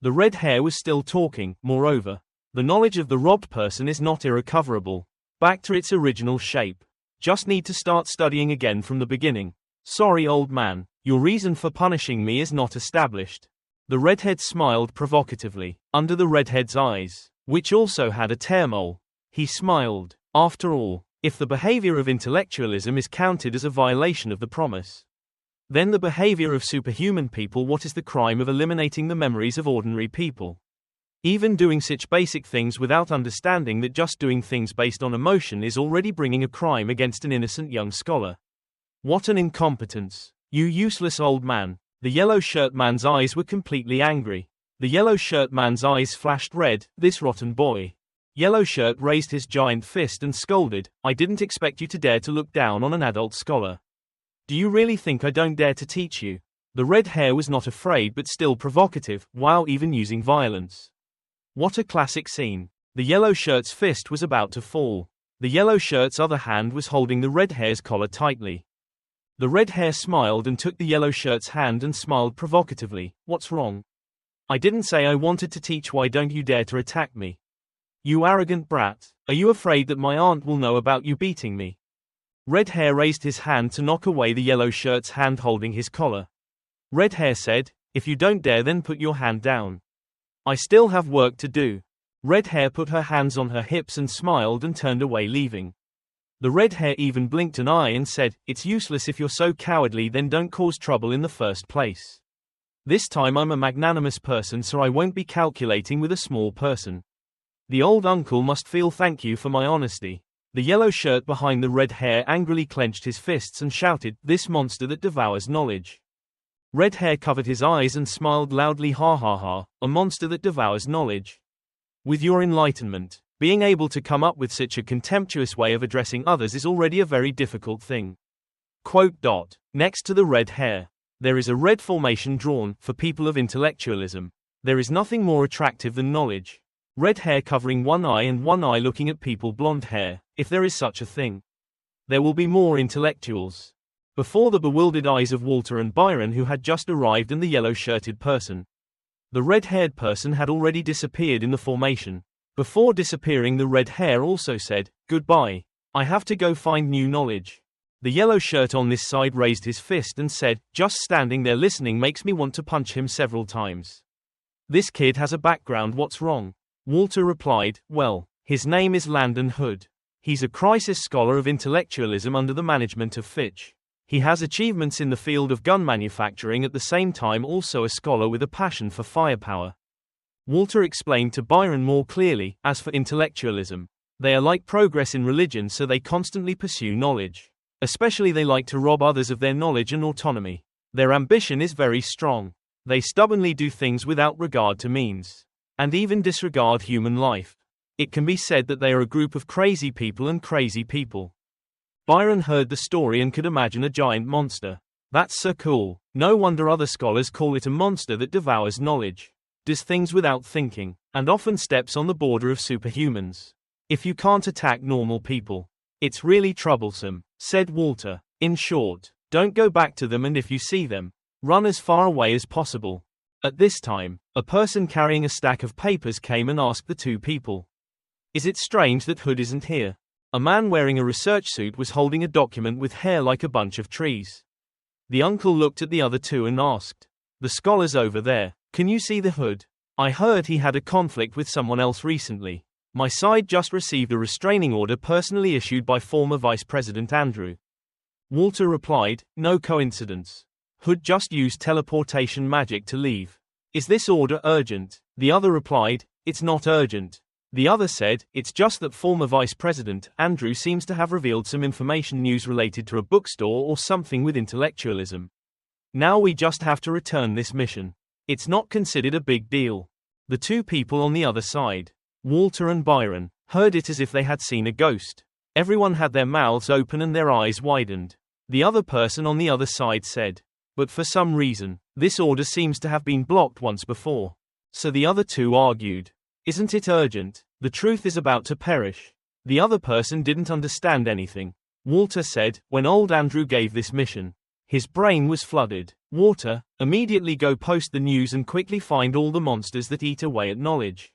The red hair was still talking. Moreover, the knowledge of the robbed person is not irrecoverable. Back to its original shape. Just need to start studying again from the beginning. Sorry, old man, your reason for punishing me is not established. The redhead smiled provocatively, under the redhead's eyes, which also had a tearmole. He smiled. After all, if the behavior of intellectualism is counted as a violation of the promise, then the behavior of superhuman people, what is the crime of eliminating the memories of ordinary people? Even doing such basic things without understanding that just doing things based on emotion is already bringing a crime against an innocent young scholar. What an incompetence. You useless old man. The yellow shirt man's eyes were completely angry. The yellow shirt man's eyes flashed red. This rotten boy. Yellow shirt raised his giant fist and scolded, I didn't expect you to dare to look down on an adult scholar. Do you really think I don't dare to teach you? The red hair was not afraid but still provocative, while even using violence. What a classic scene. The yellow shirt's fist was about to fall. The yellow shirt's other hand was holding the red hair's collar tightly. The red hair smiled and took the yellow shirt's hand and smiled provocatively. What's wrong? I didn't say I wanted to teach. Why don't you dare to attack me? You arrogant brat. Are you afraid that my aunt will know about you beating me? Red hair raised his hand to knock away the yellow shirt's hand holding his collar. Red hair said, if you don't dare, then put your hand down. I still have work to do. Red hair put her hands on her hips and smiled and turned away, leaving. The red hair even blinked an eye and said, it's useless. If you're so cowardly, then don't cause trouble in the first place. This time I'm a magnanimous person, so I won't be calculating with a small person. The old uncle must feel thank you for my honesty. The yellow shirt behind the red hair angrily clenched his fists and shouted, this monster that devours knowledge. Red hair covered his eyes and smiled loudly, ha ha ha, a monster that devours knowledge. With your enlightenment, being able to come up with such a contemptuous way of addressing others is already a very difficult thing. Quote. Next to the red hair, there is a red formation drawn, for people of intellectualism. There is nothing more attractive than knowledge. Red hair covering one eye and one eye looking at people, blonde hair, if there is such a thing. There will be more intellectuals. Before the bewildered eyes of Walter and Byron, who had just arrived, and the yellow-shirted person. The red-haired person had already disappeared in the formation. Before disappearing, the red hair also said, goodbye. I have to go find new knowledge. The yellow shirt on this side raised his fist and said, "Just standing there listening makes me want to punch him several times. This kid has a background, what's wrong?" Walter replied, "Well, his name is Landon Hood. He's a crisis scholar of intellectualism under the management of Fitch. He has achievements in the field of gun manufacturing, at the same time also a scholar with a passion for firepower." Walter explained to Byron more clearly, "As for intellectualism, they are like progress in religion, so they constantly pursue knowledge. Especially they like to rob others of their knowledge and autonomy. Their ambition is very strong. They stubbornly do things without regard to means, and even disregard human life. It can be said that they are a group of crazy people and crazy people." Byron heard the story and could imagine a giant monster. "That's so cool. No wonder other scholars call it a monster that devours knowledge, does things without thinking, and often steps on the border of superhumans. If you can't attack normal people, it's really troublesome," said Walter. "In short, don't go back to them, and if you see them, run as far away as possible." At this time, a person carrying a stack of papers came and asked the two people, "Is it strange that Hood isn't here?" A man wearing a research suit was holding a document with hair like a bunch of trees. The uncle looked at the other two and asked, "The scholar's over there. Can you see the Hood? I heard he had a conflict with someone else recently. My side just received a restraining order personally issued by former Vice President Andrew." Walter replied, "No coincidence. Hood just used teleportation magic to leave. Is this order urgent?" The other replied, "It's not urgent." The other said, "It's just that former Vice President Andrew seems to have revealed some information news related to a bookstore or something with intellectualism. Now we just have to return this mission. It's not considered a big deal." The two people on the other side, Walter and Byron, heard it as if they had seen a ghost. Everyone had their mouths open and their eyes widened. The other person on the other side said, "But for some reason, this order seems to have been blocked once before." So the other two argued, "Isn't it urgent? The truth is about to perish." The other person didn't understand anything. Walter said, "When old Andrew gave this mission, his brain was flooded. Walter, immediately go post the news and quickly find all the monsters that eat away at knowledge."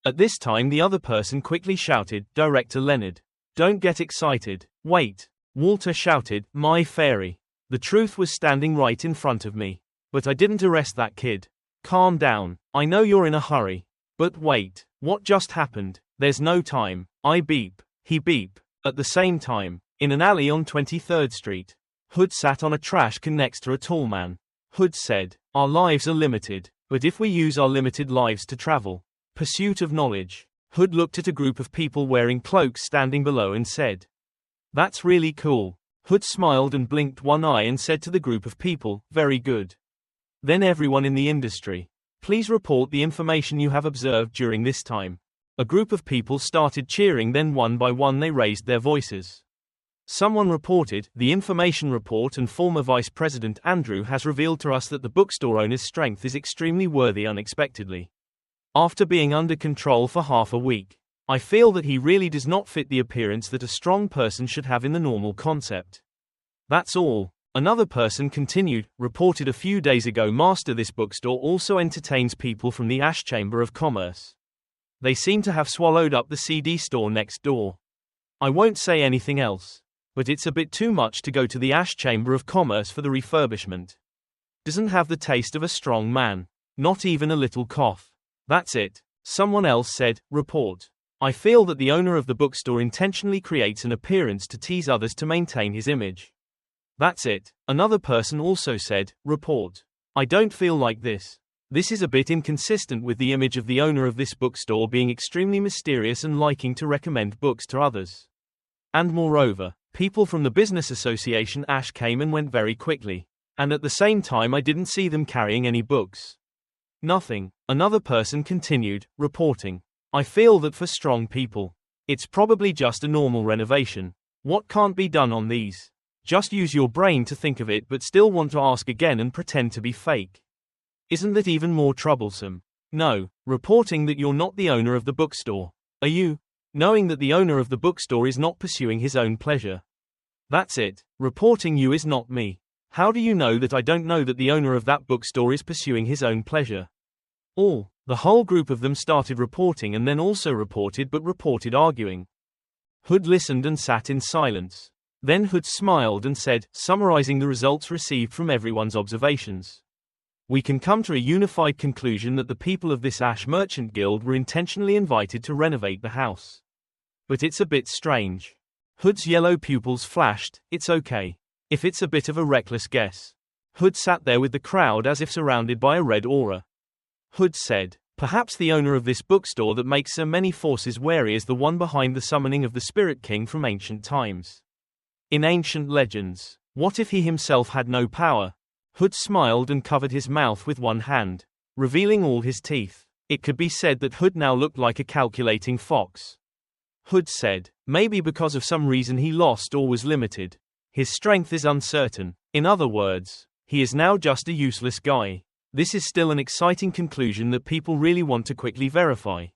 At this time the other person quickly shouted, "Director Leonard, don't get excited. Wait." Walter shouted, "My fairy. The truth was standing right in front of me. But I didn't arrest that kid. Calm down. I know you're in a hurry. But wait, what just happened? There's no time. I beep. He beep." At the same time, in an alley on 23rd Street, Hood sat on a trash can next to a tall man. Hood said, "Our lives are limited, but if we use our limited lives to travel, pursuit of knowledge." Hood looked at a group of people wearing cloaks standing below and said, "That's really cool." Hood smiled and blinked one eye and said to the group of people, "Very good. Then everyone in the industry, please report the information you have observed during this time." A group of people started cheering, then one by one they raised their voices. Someone reported, "The information report and former Vice President Andrew has revealed to us that the bookstore owner's strength is extremely worthy unexpectedly. After being under control for half a week, I feel that he really does not fit the appearance that a strong person should have in the normal concept. That's all." Another person continued, "Reported a few days ago, Master, this bookstore also entertains people from the Ash Chamber of Commerce. They seem to have swallowed up the CD store next door. I won't say anything else, but it's a bit too much to go to the Ash Chamber of Commerce for the refurbishment. Doesn't have the taste of a strong man. Not even a little cough. That's it." Someone else said, "Report. I feel that the owner of the bookstore intentionally creates an appearance to tease others to maintain his image. That's it." Another person also said, "Report. I don't feel like this. This is a bit inconsistent with the image of the owner of this bookstore being extremely mysterious and liking to recommend books to others. And moreover, people from the business association Ash came and went very quickly, and at the same time I didn't see them carrying any books. Nothing." Another person continued, reporting, "I feel that for strong people, it's probably just a normal renovation. What can't be done on these? Just use your brain to think of it but still want to ask again and pretend to be fake. Isn't that even more troublesome? No, reporting that you're not the owner of the bookstore. Are you? Knowing that the owner of the bookstore is not pursuing his own pleasure. That's it. Reporting you is not me. How do you know that I don't know that the owner of that bookstore is pursuing his own pleasure?" The whole group of them started reporting and then also reported but reported arguing. Hood listened and sat in silence. Then Hood smiled and said, summarizing the results received from everyone's observations. We can come to a unified conclusion that the people of this Ash Merchant Guild were intentionally invited to renovate the house. But it's a bit strange. Hood's yellow pupils flashed. It's okay. If it's a bit of a reckless guess. Hood sat there with the crowd as if surrounded by a red aura. Hood said, perhaps the owner of this bookstore that makes so many forces wary is the one behind the summoning of the Spirit King from ancient times. In ancient legends, what if he himself had no power? Hood smiled and covered his mouth with one hand, revealing all his teeth. It could be said that Hood now looked like a calculating fox. Hood said, maybe because of some reason he lost or was limited. His strength is uncertain. In other words, he is now just a useless guy. This is still an exciting conclusion that people really want to quickly verify.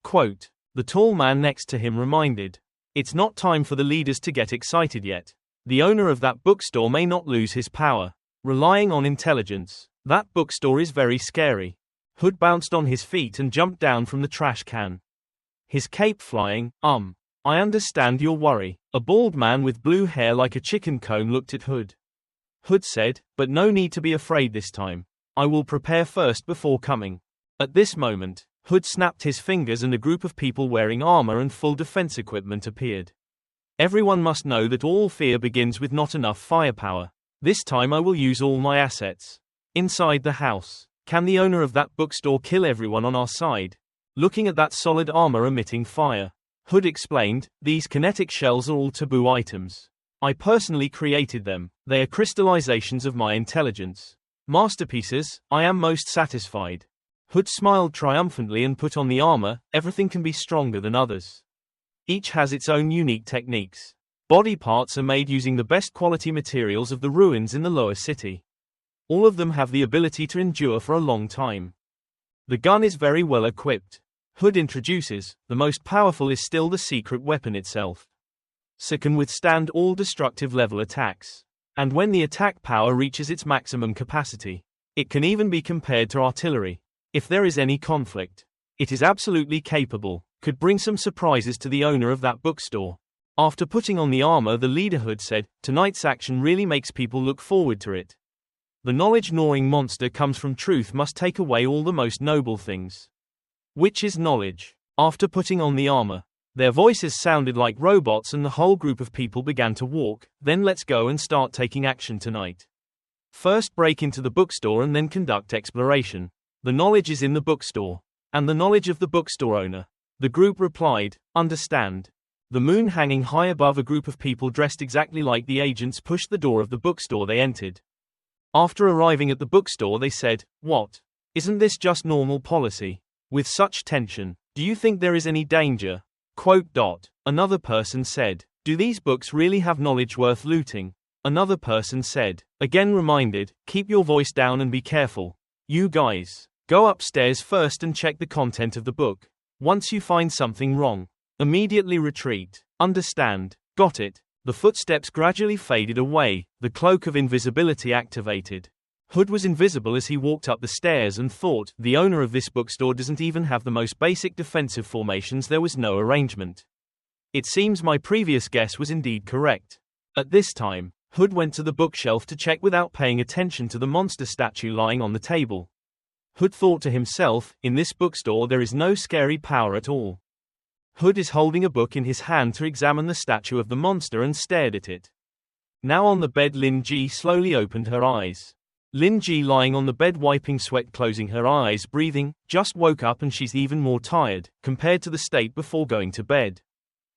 Quote, the tall man next to him reminded, it's not time for the leaders to get excited yet. The owner of that bookstore may not lose his power. Relying on intelligence. That bookstore is very scary. Hood bounced on his feet and jumped down from the trash can. His cape flying. I understand your worry. A bald man with blue hair like a chicken cone looked at Hood. Hood said, but no need to be afraid this time. I will prepare first before coming. At this moment, Hood snapped his fingers and a group of people wearing armor and full defense equipment appeared. Everyone must know that all fear begins with not enough firepower. This time I will use all my assets. Inside the house, can the owner of that bookstore kill everyone on our side? Looking at that solid armor emitting fire, Hood explained, these kinetic shells are all taboo items. I personally created them. They are crystallizations of my intelligence. Masterpieces. I am most satisfied. Hood smiled triumphantly and put on the armor. Everything can be stronger than others. Each has its own unique techniques. Body parts are made using the best quality materials of the ruins in the lower city. All of them have the ability to endure for a long time. The gun is very well equipped. Hood introduces, the most powerful is still the secret weapon itself. So can withstand all destructive level attacks. And when the attack power reaches its maximum capacity, it can even be compared to artillery. If there is any conflict, it is absolutely capable, could bring some surprises to the owner of that bookstore. After putting on the armor, the leader Hood said, tonight's action really makes people look forward to it. The knowledge-gnawing monster comes from truth must take away all the most noble things. Which is knowledge. After putting on the armor, their voices sounded like robots and the whole group of people began to walk. Then let's go and start taking action tonight. First break into the bookstore and then conduct exploration. The knowledge is in the bookstore. And the knowledge of the bookstore owner. The group replied, understand. The moon hanging high above a group of people dressed exactly like the agents pushed the door of the bookstore they entered. After arriving at the bookstore they said, what? Isn't this just normal policy? With such tension, do you think there is any danger? Quote. Another person said, do these books really have knowledge worth looting? Another person said, again reminded, keep your voice down and be careful. You guys, go upstairs first and check the content of the book. Once you find something wrong, immediately retreat. Understand? Got it. The footsteps gradually faded away, the cloak of invisibility activated. Hood was invisible as he walked up the stairs and thought, the owner of this bookstore doesn't even have the most basic defensive formations. There was no arrangement. It seems my previous guess was indeed correct. At this time, Hood went to the bookshelf to check without paying attention to the monster statue lying on the table. Hood thought to himself, in this bookstore there is no scary power at all. Hood is holding a book in his hand to examine the statue of the monster and stared at it. Now on the bed, Lin Ji slowly opened her eyes. Lin Ji lying on the bed wiping sweat, closing her eyes, breathing, just woke up and she's even more tired, compared to the state before going to bed.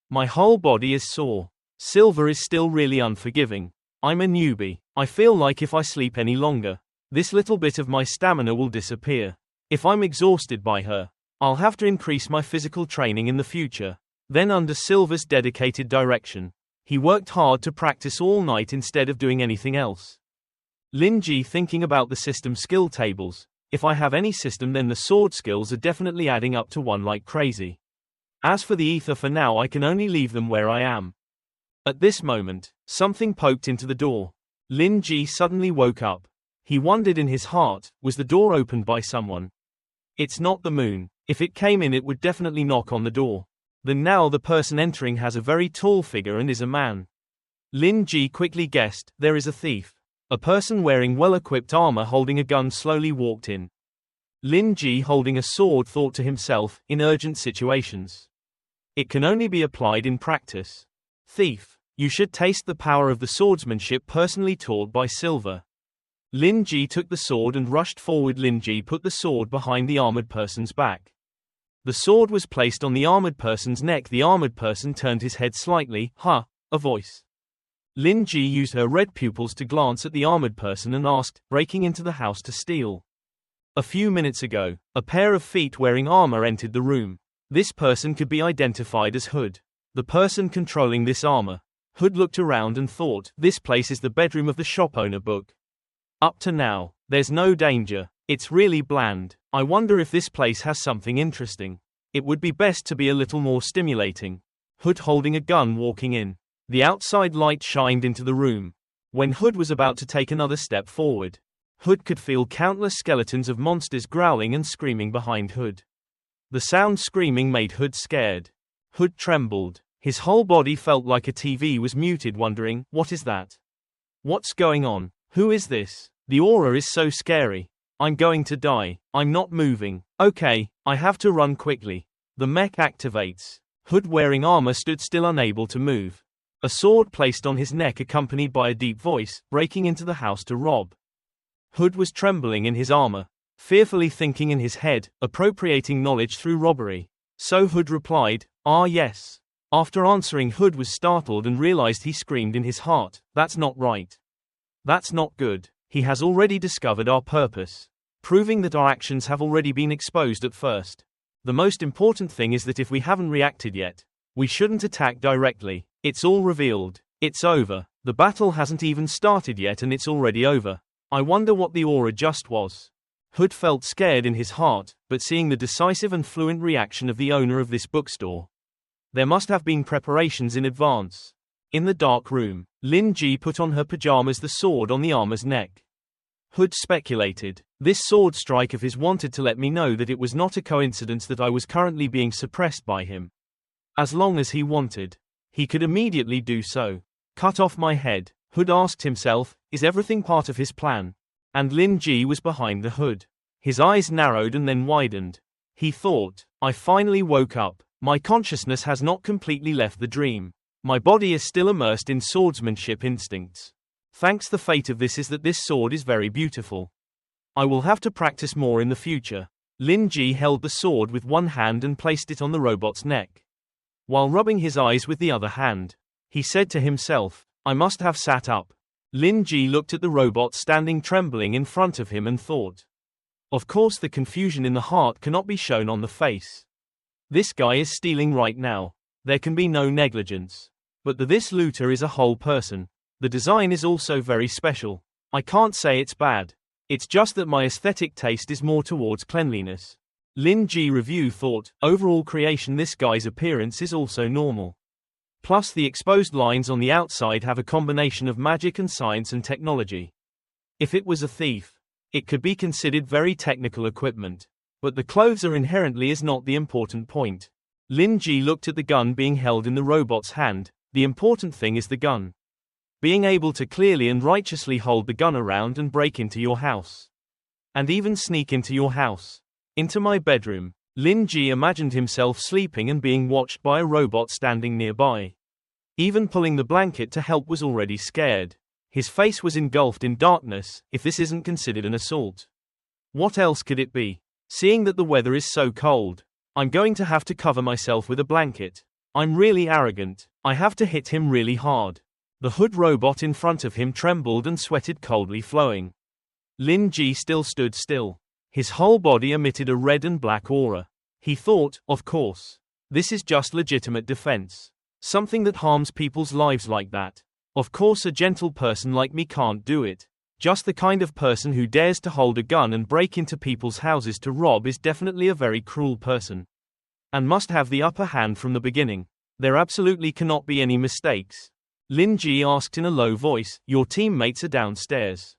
My whole body is sore. Silver is still really unforgiving. I'm a newbie. I feel like if I sleep any longer, this little bit of my stamina will disappear. If I'm exhausted by her, I'll have to increase my physical training in the future. Then under Silver's dedicated direction, he worked hard to practice all night instead of doing anything else. Lin Ji thinking about the system skill tables. If I have any system, then the sword skills are definitely adding up to one like crazy. As for the ether, for now I can only leave them where I am. At this moment, something poked into the door. Lin Ji suddenly woke up. He wondered in his heart, was the door opened by someone? It's not the moon. If it came in, it would definitely knock on the door. Then now the person entering has a very tall figure and is a man. Lin Ji quickly guessed, there is a thief. A person wearing well-equipped armor holding a gun slowly walked in. Lin Ji, holding a sword, thought to himself, in urgent situations, it can only be applied in practice. Thief, you should taste the power of the swordsmanship personally taught by Silver. Lin Ji took the sword and rushed forward. Lin Ji put the sword behind the armored person's back. The sword was placed on the armored person's neck. The armored person turned his head slightly. A voice. Lin Ji used her red pupils to glance at the armored person and asked, breaking into the house to steal. A few minutes ago, a pair of feet wearing armor entered the room. This person could be identified as Hood, the person controlling this armor. Hood looked around and thought, this place is the bedroom of the shop owner. Book. Up to now, there's no danger. It's really bland. I wonder if this place has something interesting. It would be best to be a little more stimulating. Hood holding a gun walking in. The outside light shined into the room. When Hood was about to take another step forward, Hood could feel countless skeletons of monsters growling and screaming behind Hood. The sound screaming made Hood scared. Hood trembled. His whole body felt like a TV was muted, wondering, what is that? What's going on? Who is this? The aura is so scary. I'm going to die. I'm not moving. Okay, I have to run quickly. The mech activates. Hood wearing armor stood still, unable to move. A sword placed on his neck accompanied by a deep voice, breaking into the house to rob. Hood was trembling in his armor, fearfully thinking in his head, appropriating knowledge through robbery. So Hood replied, yes. After answering, Hood was startled and realized he screamed in his heart, that's not right. That's not good. He has already discovered our purpose, proving that our actions have already been exposed at first. The most important thing is that if we haven't reacted yet, we shouldn't attack directly. It's all revealed. It's over. The battle hasn't even started yet and it's already over. I wonder what the aura just was. Hood felt scared in his heart, but seeing the decisive and fluent reaction of the owner of this bookstore, there must have been preparations in advance. In the dark room, Lin Ji put on her pajamas, the sword on the armor's neck. Hood speculated, this sword strike of his wanted to let me know that it was not a coincidence that I was currently being suppressed by him. As long as he wanted, he could immediately do so. Cut off my head, Hood asked himself, is everything part of his plan? And Lin Ji was behind the hood. His eyes narrowed and then widened. He thought, I finally woke up. My consciousness has not completely left the dream. My body is still immersed in swordsmanship instincts. Thanks, the fate of this is that this sword is very beautiful. I will have to practice more in the future. Lin Ji held the sword with one hand and placed it on the robot's neck. While rubbing his eyes with the other hand, he said to himself, I must have sat up. Lin Ji looked at the robot standing trembling in front of him and thought. Of course, the confusion in the heart cannot be shown on the face. This guy is stealing right now. There can be no negligence. But this looter is a whole person. The design is also very special. I can't say it's bad. It's just that my aesthetic taste is more towards cleanliness. Lin Ji review thought, overall creation, this guy's appearance is also normal. Plus the exposed lines on the outside have a combination of magic and science and technology. If it was a thief, it could be considered very technical equipment. But the clothes are inherently is not the important point. Lin Ji looked at the gun being held in the robot's hand. The important thing is the gun. Being able to clearly and righteously hold the gun around and break into your house. And even sneak into your house. Into my bedroom. Lin Ji imagined himself sleeping and being watched by a robot standing nearby. Even pulling the blanket to help was already scared. His face was engulfed in darkness. If this isn't considered an assault, what else could it be? Seeing that the weather is so cold, I'm going to have to cover myself with a blanket. I'm really arrogant. I have to hit him really hard. The hood robot in front of him trembled and sweated coldly flowing. Lin Ji still stood still. His whole body emitted a red and black aura. He thought, of course. This is just legitimate defense. Something that harms people's lives like that. Of course a gentle person like me can't do it. Just the kind of person who dares to hold a gun and break into people's houses to rob is definitely a very cruel person. And must have the upper hand from the beginning. There absolutely cannot be any mistakes. Lin Ji asked in a low voice, your teammates are downstairs.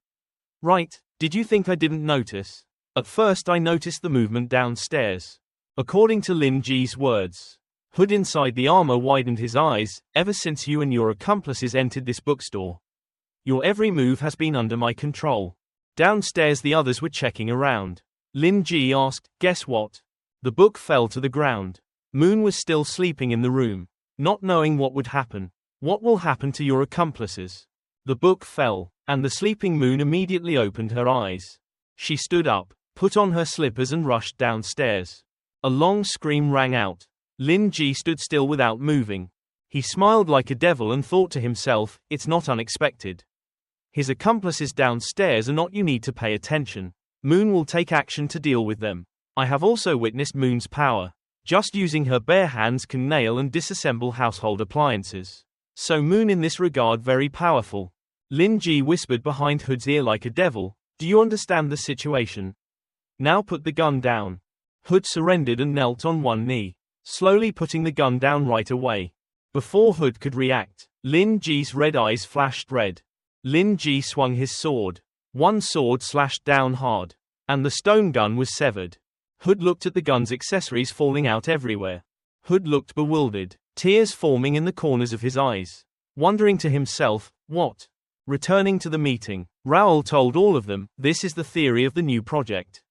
Right, did you think I didn't notice? At first I noticed the movement downstairs. According to Lin Ji's words, Hood inside the armor widened his eyes. Ever since you and your accomplices entered this bookstore, your every move has been under my control. Downstairs the others were checking around. Lin Ji asked, guess what? The book fell to the ground. Moon was still sleeping in the room, not knowing what would happen. What will happen to your accomplices? The book fell, and the sleeping Moon immediately opened her eyes. She stood up, put on her slippers and rushed downstairs. A long scream rang out. Lin Ji stood still without moving. He smiled like a devil and thought to himself, it's not unexpected. His accomplices downstairs are not, you need to pay attention. Moon will take action to deal with them. I have also witnessed Moon's power. Just using her bare hands can nail and disassemble household appliances. So Moon in this regard very powerful. Lin Ji whispered behind Hood's ear like a devil, do you understand the situation? Now put the gun down. Hood surrendered and knelt on one knee, slowly putting the gun down right away. Before Hood could react, Lin Ji's red eyes flashed red. Lin Ji swung his sword. One sword slashed down hard, and the stone gun was severed. Hood looked at the gun's accessories falling out everywhere. Hood looked bewildered, tears forming in the corners of his eyes, wondering to himself, what? Returning to the meeting, Raoul told all of them, this is the theory of the new project.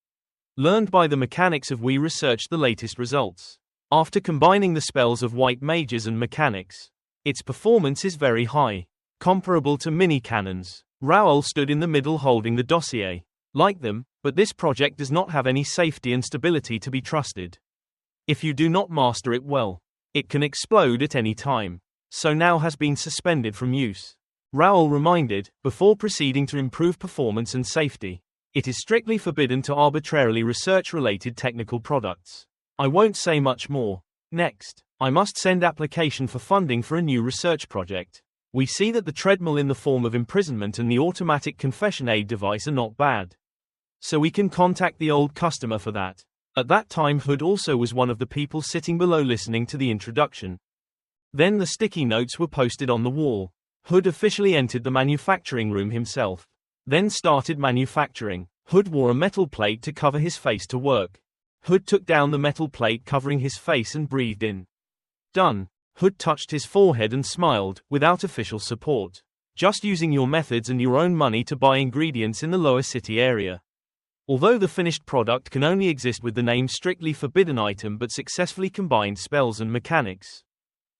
Learned by the mechanics of we researched the latest results. After combining the spells of white mages and mechanics, its performance is very high, comparable to mini cannons. Raoul stood in the middle holding the dossier. Like them, but this project does not have any safety and stability to be trusted. If you do not master it well, it can explode at any time, so now has been suspended from use. Raoul reminded, before proceeding to improve performance and safety, it is strictly forbidden to arbitrarily research related technical products. I won't say much more. Next, I must send application for funding for a new research project. We see that the treadmill in the form of imprisonment and the automatic confession aid device are not bad. So we can contact the old customer for that. At that time Hood also was one of the people sitting below listening to the introduction. Then the sticky notes were posted on the wall. Hood officially entered the manufacturing room himself. Then started manufacturing. Hood wore a metal plate to cover his face to work. Hood took down the metal plate covering his face and breathed in. Done. Hood touched his forehead and smiled, without official support. Just using your methods and your own money to buy ingredients in the lower city area. Although the finished product can only exist with the name strictly forbidden item but successfully combined spells and mechanics.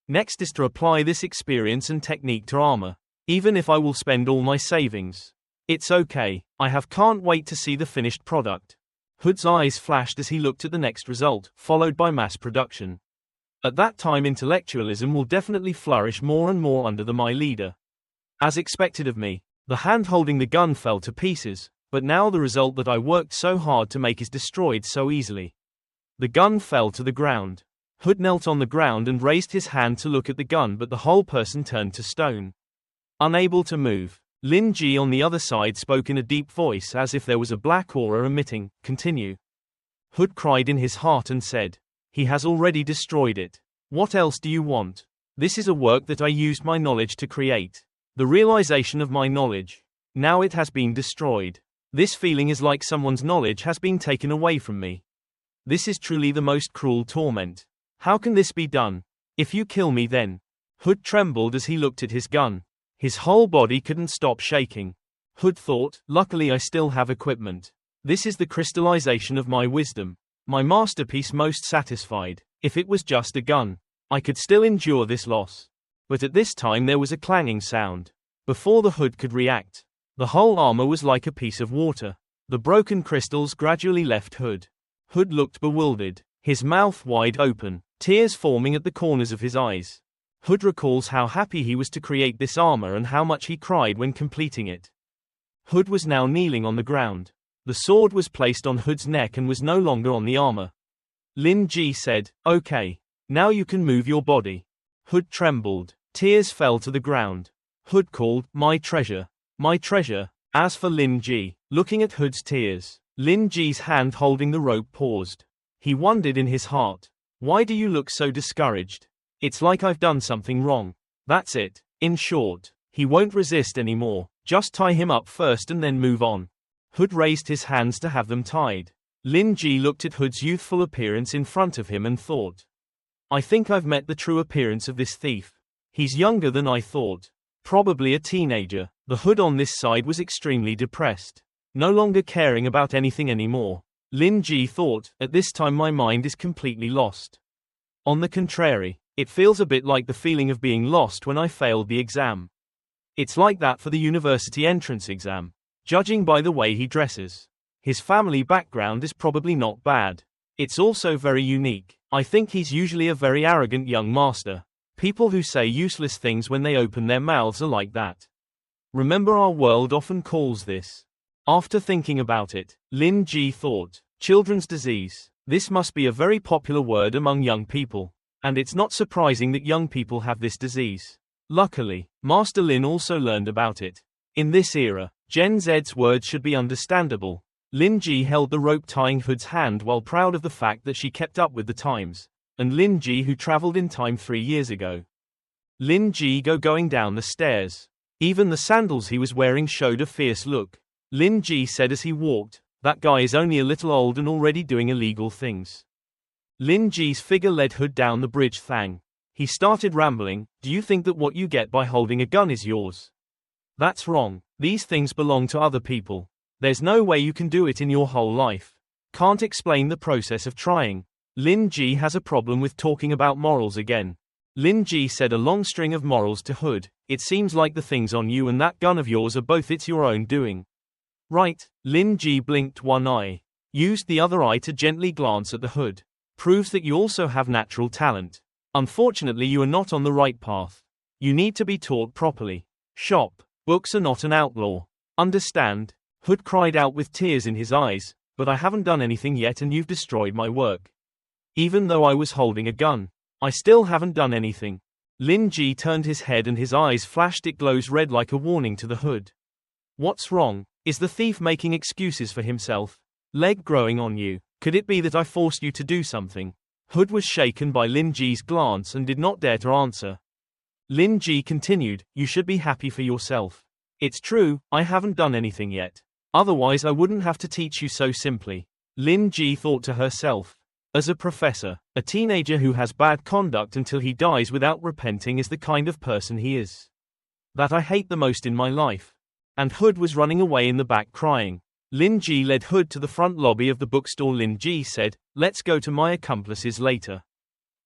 Next is to apply this experience and technique to armor. Even if I will spend all my savings. It's okay, can't wait to see the finished product. Hood's eyes flashed as he looked at the next result, followed by mass production. At that time intellectualism will definitely flourish more and more under my leader. As expected of me, the hand holding the gun fell to pieces, but now the result that I worked so hard to make is destroyed so easily. The gun fell to the ground. Hood knelt on the ground and raised his hand to look at the gun, but the whole person turned to stone. Unable to move, Lin Ji on the other side spoke in a deep voice as if there was a black aura emitting, continue. Hood cried in his heart and said, he has already destroyed it. What else do you want? This is a work that I used my knowledge to create. The realization of my knowledge. Now it has been destroyed. This feeling is like someone's knowledge has been taken away from me. This is truly the most cruel torment. How can this be done? If you kill me then. Hood trembled as he looked at his gun. His whole body couldn't stop shaking. Hood thought, luckily I still have equipment. This is the crystallization of my wisdom. My masterpiece most satisfied. If it was just a gun, I could still endure this loss. But at this time there was a clanging sound. Before the Hood could react, the whole armor was like a piece of water. The broken crystals gradually left Hood. Hood looked bewildered, his mouth wide open, tears forming at the corners of his eyes. Hood recalls how happy he was to create this armor and how much he cried when completing it. Hood was now kneeling on the ground. The sword was placed on Hood's neck and was no longer on the armor. Lin Ji said, okay. Now you can move your body. Hood trembled. Tears fell to the ground. Hood called, my treasure. My treasure. As for Lin Ji, looking at Hood's tears, Lin Ji's hand holding the rope paused. He wondered in his heart. Why do you look so discouraged? It's like I've done something wrong. That's it. In short, he won't resist anymore. Just tie him up first and then move on. Hood raised his hands to have them tied. Lin Ji looked at Hood's youthful appearance in front of him and thought. I think I've met the true appearance of this thief. He's younger than I thought. Probably a teenager. The hood on this side was extremely depressed. No longer caring about anything anymore. Lin Ji thought, at this time my mind is completely lost. On the contrary, it feels a bit like the feeling of being lost when I failed the exam. It's like that for the university entrance exam. Judging by the way he dresses. His family background is probably not bad. It's also very unique. I think he's usually a very arrogant young master. People who say useless things when they open their mouths are like that. Remember, our world often calls this. After thinking about it, Lin Ji thought, children's disease. This must be a very popular word among young people. And it's not surprising that young people have this disease. Luckily, Master Lin also learned about it. In this era, Gen Z's words should be understandable. Lin Ji held the rope tying Hood's hand while proud of the fact that she kept up with the times. And Lin Ji who traveled in time 3 years ago. Lin Ji going down the stairs. Even the sandals he was wearing showed a fierce look. Lin Ji said as he walked, that guy is only a little old and already doing illegal things. Lin Ji's figure led Hood down the bridge thang. He started rambling, do you think that what you get by holding a gun is yours? That's wrong. These things belong to other people. There's no way you can do it in your whole life. Can't explain the process of trying. Lin Ji has a problem with talking about morals again. Lin Ji said a long string of morals to Hood. It seems like the things on you and that gun of yours are both it's your own doing. Right. Lin Ji blinked one eye. Used the other eye to gently glance at the Hood. Proves that you also have natural talent. Unfortunately you are not on the right path. You need to be taught properly. Shop. Books are not an outlaw. Understand? Hood cried out with tears in his eyes, but I haven't done anything yet and you've destroyed my work. Even though I was holding a gun. I still haven't done anything. Lin Ji turned his head and his eyes flashed, it glows red like a warning to the Hood. What's wrong? Is the thief making excuses for himself? Leg growing on you. Could it be that I forced you to do something? Hood was shaken by Lin Ji's glance and did not dare to answer. Lin Ji continued, you should be happy for yourself. It's true, I haven't done anything yet. Otherwise I wouldn't have to teach you so simply. Lin Ji thought to herself. As a professor, a teenager who has bad conduct until he dies without repenting is the kind of person he is. That I hate the most in my life. And Hood was running away in the back crying. Lin Ji led Hood to the front lobby of the bookstore. Lin Ji said, let's go to my accomplice's later.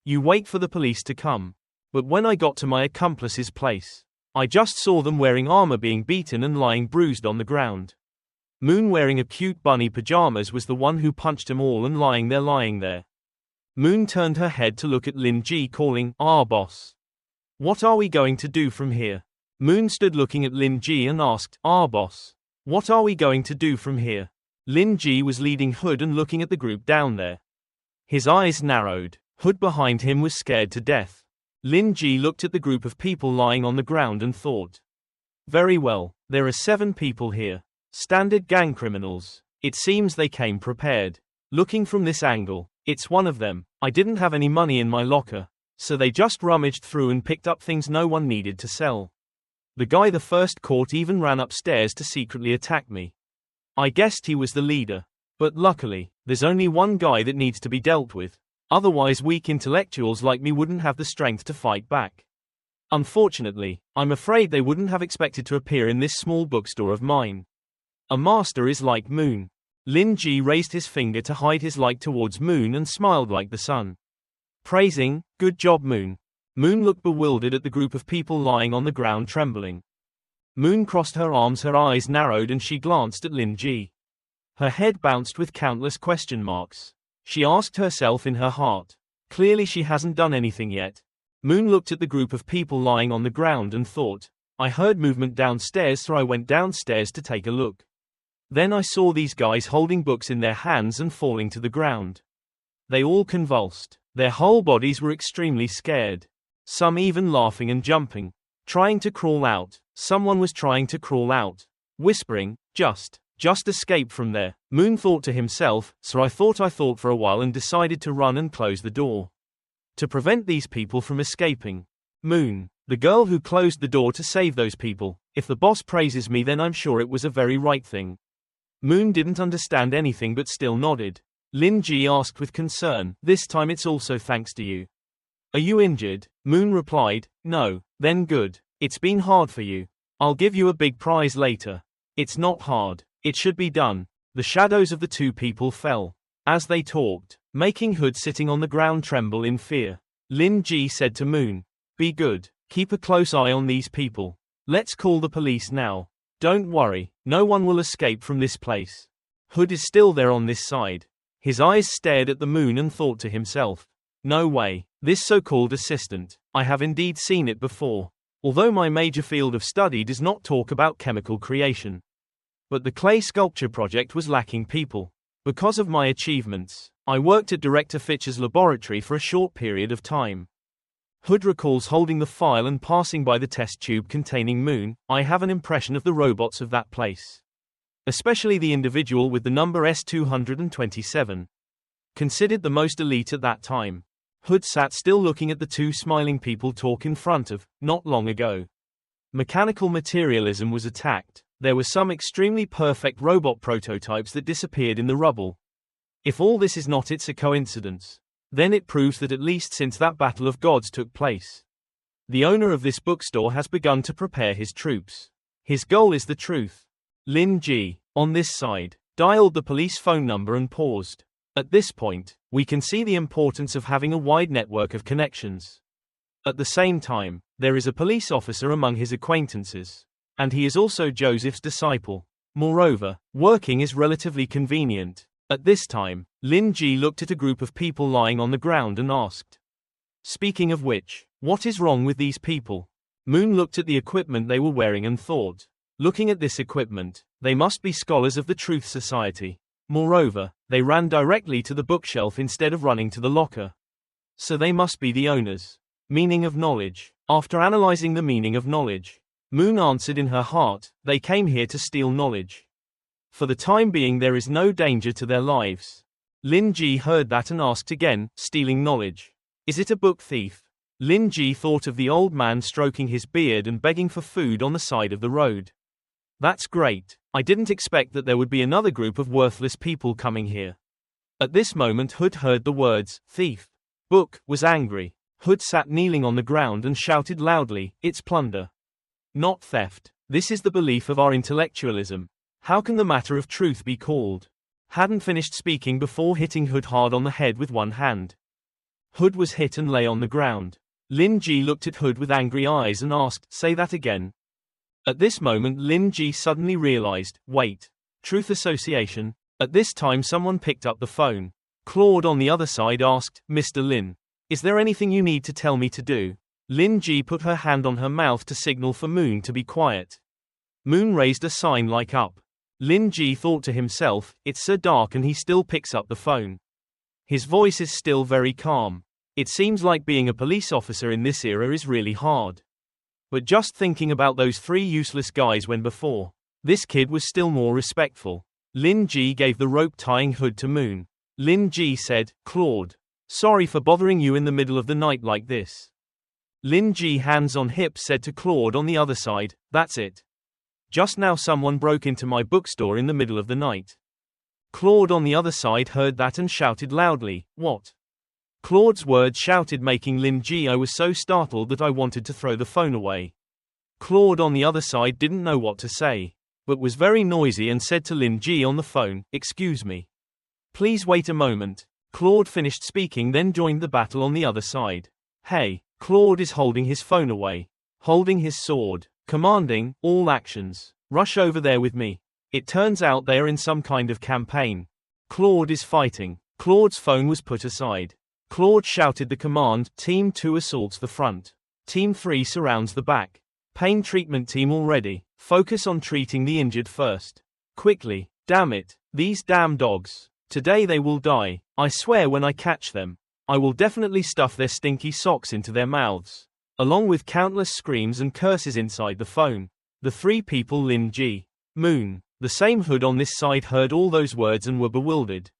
You wait for the police to come. But when I got to my accomplice's place, I just saw them wearing armor being beaten and lying bruised on the ground. Moon wearing a cute bunny pajamas was the one who punched them all and lying there. Moon turned her head to look at Lin Ji calling, boss. What are we going to do from here? Moon stood looking at Lin Ji and asked, boss. What are we going to do from here? Lin Ji was leading Hood and looking at the group down there. His eyes narrowed. Hood behind him was scared to death. Lin Ji looked at the group of people lying on the ground and thought. Very well, there are 7 people here. Standard gang criminals. It seems they came prepared. Looking from this angle, it's one of them. I didn't have any money in my locker, so they just rummaged through and picked up things no one needed to sell. The guy the first caught even ran upstairs to secretly attack me. I guessed he was the leader. But luckily, there's only one guy that needs to be dealt with. Otherwise weak intellectuals like me wouldn't have the strength to fight back. Unfortunately, I'm afraid they wouldn't have expected to appear in this small bookstore of mine. A master is like Moon. Lin Ji raised his finger to hide his like towards Moon and smiled like the sun. Praising, good job Moon. Moon looked bewildered at the group of people lying on the ground trembling. Moon crossed her arms, her eyes narrowed and she glanced at Lin Ji. Her head bounced with countless question marks. She asked herself in her heart. Clearly she hasn't done anything yet. Moon looked at the group of people lying on the ground and thought, I heard movement downstairs so I went downstairs to take a look. Then I saw these guys holding books in their hands and falling to the ground. They all convulsed. Their whole bodies were extremely scared. Some even laughing and jumping. Trying to crawl out. Someone was trying to crawl out. Whispering, just escape from there. Moon thought to himself, so I thought for a while and decided to run and close the door. To prevent these people from escaping. Moon, the girl who closed the door to save those people. If the boss praises me then I'm sure it was a very right thing. Moon didn't understand anything but still nodded. Lin Ji asked with concern, this time it's also thanks to you. Are you injured? Moon replied, no. Then good. It's been hard for you. I'll give you a big prize later. It's not hard. It should be done. The shadows of the two people fell as they talked, making Hood sitting on the ground tremble in fear. Lin Ji said to Moon, be good. Keep a close eye on these people. Let's call the police now. Don't worry, no one will escape from this place. Hood is still there on this side. His eyes stared at the moon and thought to himself, no way, this so-called assistant, I have indeed seen it before. Although my major field of study does not talk about chemical creation. But the clay sculpture project was lacking people. Because of my achievements, I worked at Director Fitch's laboratory for a short period of time. Hood recalls holding the file and passing by the test tube containing Moon. I have an impression of the robots of that place. Especially the individual with the number S227. Considered the most elite at that time. Hood sat still looking at the two smiling people talk in front of, not long ago. Mechanical materialism was attacked. There were some extremely perfect robot prototypes that disappeared in the rubble. If all this is not a coincidence, then it proves that at least since that battle of gods took place, the owner of this bookstore has begun to prepare his troops. His goal is the truth. Lin Ji, on this side, dialed the police phone number and paused. At this point, we can see the importance of having a wide network of connections. At the same time, there is a police officer among his acquaintances, and he is also Joseph's disciple. Moreover, working is relatively convenient. At this time, Lin Ji looked at a group of people lying on the ground and asked, speaking of which, what is wrong with these people? Moon looked at the equipment they were wearing and thought, looking at this equipment, they must be scholars of the Truth Society. Moreover, they ran directly to the bookshelf instead of running to the locker. So they must be the owners. Meaning of knowledge. After analyzing the meaning of knowledge, Moon answered in her heart, they came here to steal knowledge. For the time being there is no danger to their lives. Lin Ji heard that and asked again, stealing knowledge. Is it a book thief? Lin Ji thought of the old man stroking his beard and begging for food on the side of the road. That's great. I didn't expect that there would be another group of worthless people coming here. At this moment Hood heard the words, thief. Book, was angry. Hood sat kneeling on the ground and shouted loudly, it's plunder. Not theft. This is the belief of our intellectualism. How can the matter of truth be called? Hadn't finished speaking before hitting Hood hard on the head with one hand. Hood was hit and lay on the ground. Lin Ji looked at Hood with angry eyes and asked, say that again. At this moment Lin Ji suddenly realized, wait. Truth Association? At this time someone picked up the phone. Claude on the other side asked, Mr. Lin. Is there anything you need to tell me to do? Lin Ji put her hand on her mouth to signal for Moon to be quiet. Moon raised a sign like up. Lin Ji thought to himself, it's so dark and he still picks up the phone. His voice is still very calm. It seems like being a police officer in this era is really hard. But just thinking about those three useless guys when before, this kid was still more respectful. Lin Ji gave the rope tying Hood to Moon. Lin Ji said, Claude. Sorry for bothering you in the middle of the night like this. Lin Ji hands on hips said to Claude on the other side, that's it. Just now someone broke into my bookstore in the middle of the night. Claude on the other side heard that and shouted loudly, what? Claude's words shouted making Lin Ji I was so startled that I wanted to throw the phone away. Claude on the other side didn't know what to say, but was very noisy and said to Lin Ji on the phone, excuse me. Please wait a moment. Claude finished speaking then joined the battle on the other side. Hey, Claude is holding his phone away. Holding his sword. Commanding, all actions. Rush over there with me. It turns out they are in some kind of campaign. Claude is fighting. Claude's phone was put aside. Claude shouted the command, Team 2 assaults the front. Team 3 surrounds the back. Pain treatment team all ready. Focus on treating the injured first. Quickly. Damn it. These damn dogs. Today they will die. I swear when I catch them, I will definitely stuff their stinky socks into their mouths. Along with countless screams and curses inside the phone. The three people Lin Ji, Moon, the same Hood on this side heard all those words and were bewildered.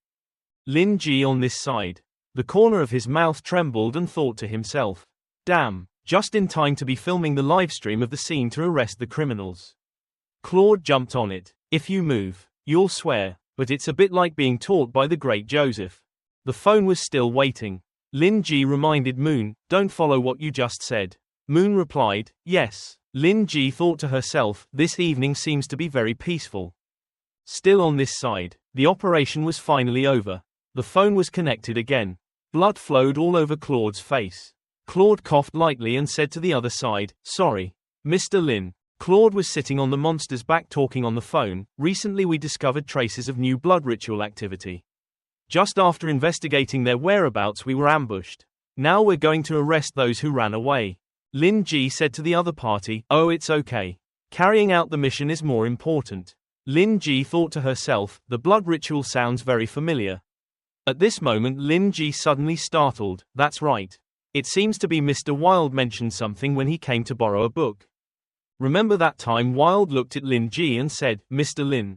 Lin Ji on this side. The corner of his mouth trembled and thought to himself, damn, just in time to be filming the livestream of the scene to arrest the criminals. Claude jumped on it. If you move, you'll swear, but it's a bit like being taught by the great Joseph. The phone was still waiting. Lin Ji reminded Moon, don't follow what you just said. Moon replied, yes. Lin Ji thought to herself, this evening seems to be very peaceful. Still on this side, the operation was finally over. The phone was connected again. Blood flowed all over Claude's face. Claude coughed lightly and said to the other side, sorry. Mr. Lin. Claude was sitting on the monster's back talking on the phone. Recently we discovered traces of new blood ritual activity. Just after investigating their whereabouts we were ambushed. Now we're going to arrest those who ran away. Lin Ji said to the other party, oh it's okay. Carrying out the mission is more important. Lin Ji thought to herself, the blood ritual sounds very familiar. At this moment Lin Ji suddenly startled, that's right. It seems to be Mr. Wilde mentioned something when he came to borrow a book. Remember that time Wilde looked at Lin Ji and said, Mr. Lin.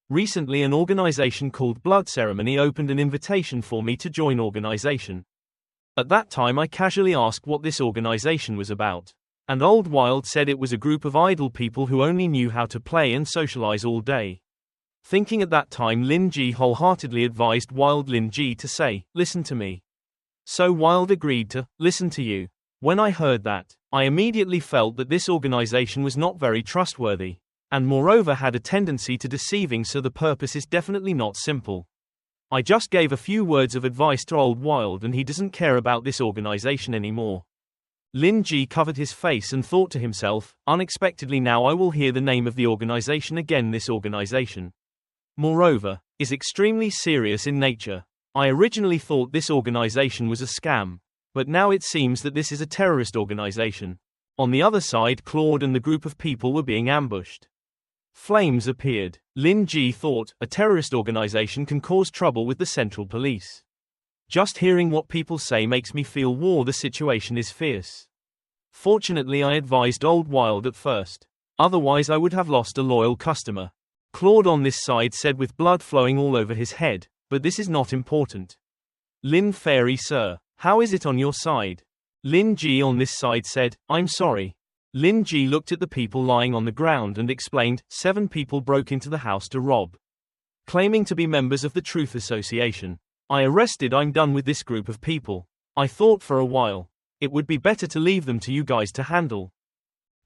Recently an organization called Blood Ceremony opened an invitation for me to join organization. At that time I casually asked what this organization was about. And old Wilde said it was a group of idle people who only knew how to play and socialize all day. Thinking at that time Lin Ji wholeheartedly advised Wilde Lin Ji to say, listen to me. So Wilde agreed to, listen to you. When I heard that, I immediately felt that this organization was not very trustworthy. And moreover had a tendency to deceiving, so the purpose is definitely not simple. I just gave a few words of advice to old Wilde and he doesn't care about this organization anymore. Lin Ji covered his face and thought to himself, unexpectedly now I will hear the name of the organization again. This organization, moreover, is extremely serious in nature. I originally thought this organization was a scam, but now it seems that this is a terrorist organization. On the other side Claude and the group of people were being ambushed. Flames appeared. Lin Ji thought, a terrorist organization can cause trouble with the central police. Just hearing what people say makes me feel war. The situation is fierce. Fortunately I advised old Wilde at first. Otherwise I would have lost a loyal customer. Claude on this side said with blood flowing all over his head, but this is not important. Lin Fairy sir, how is it on your side? Lin Ji on this side said, I'm sorry. Lin Ji looked at the people lying on the ground and explained, 7 people broke into the house to rob. Claiming to be members of the Truth Association. I'm done with this group of people. I thought for a while, it would be better to leave them to you guys to handle.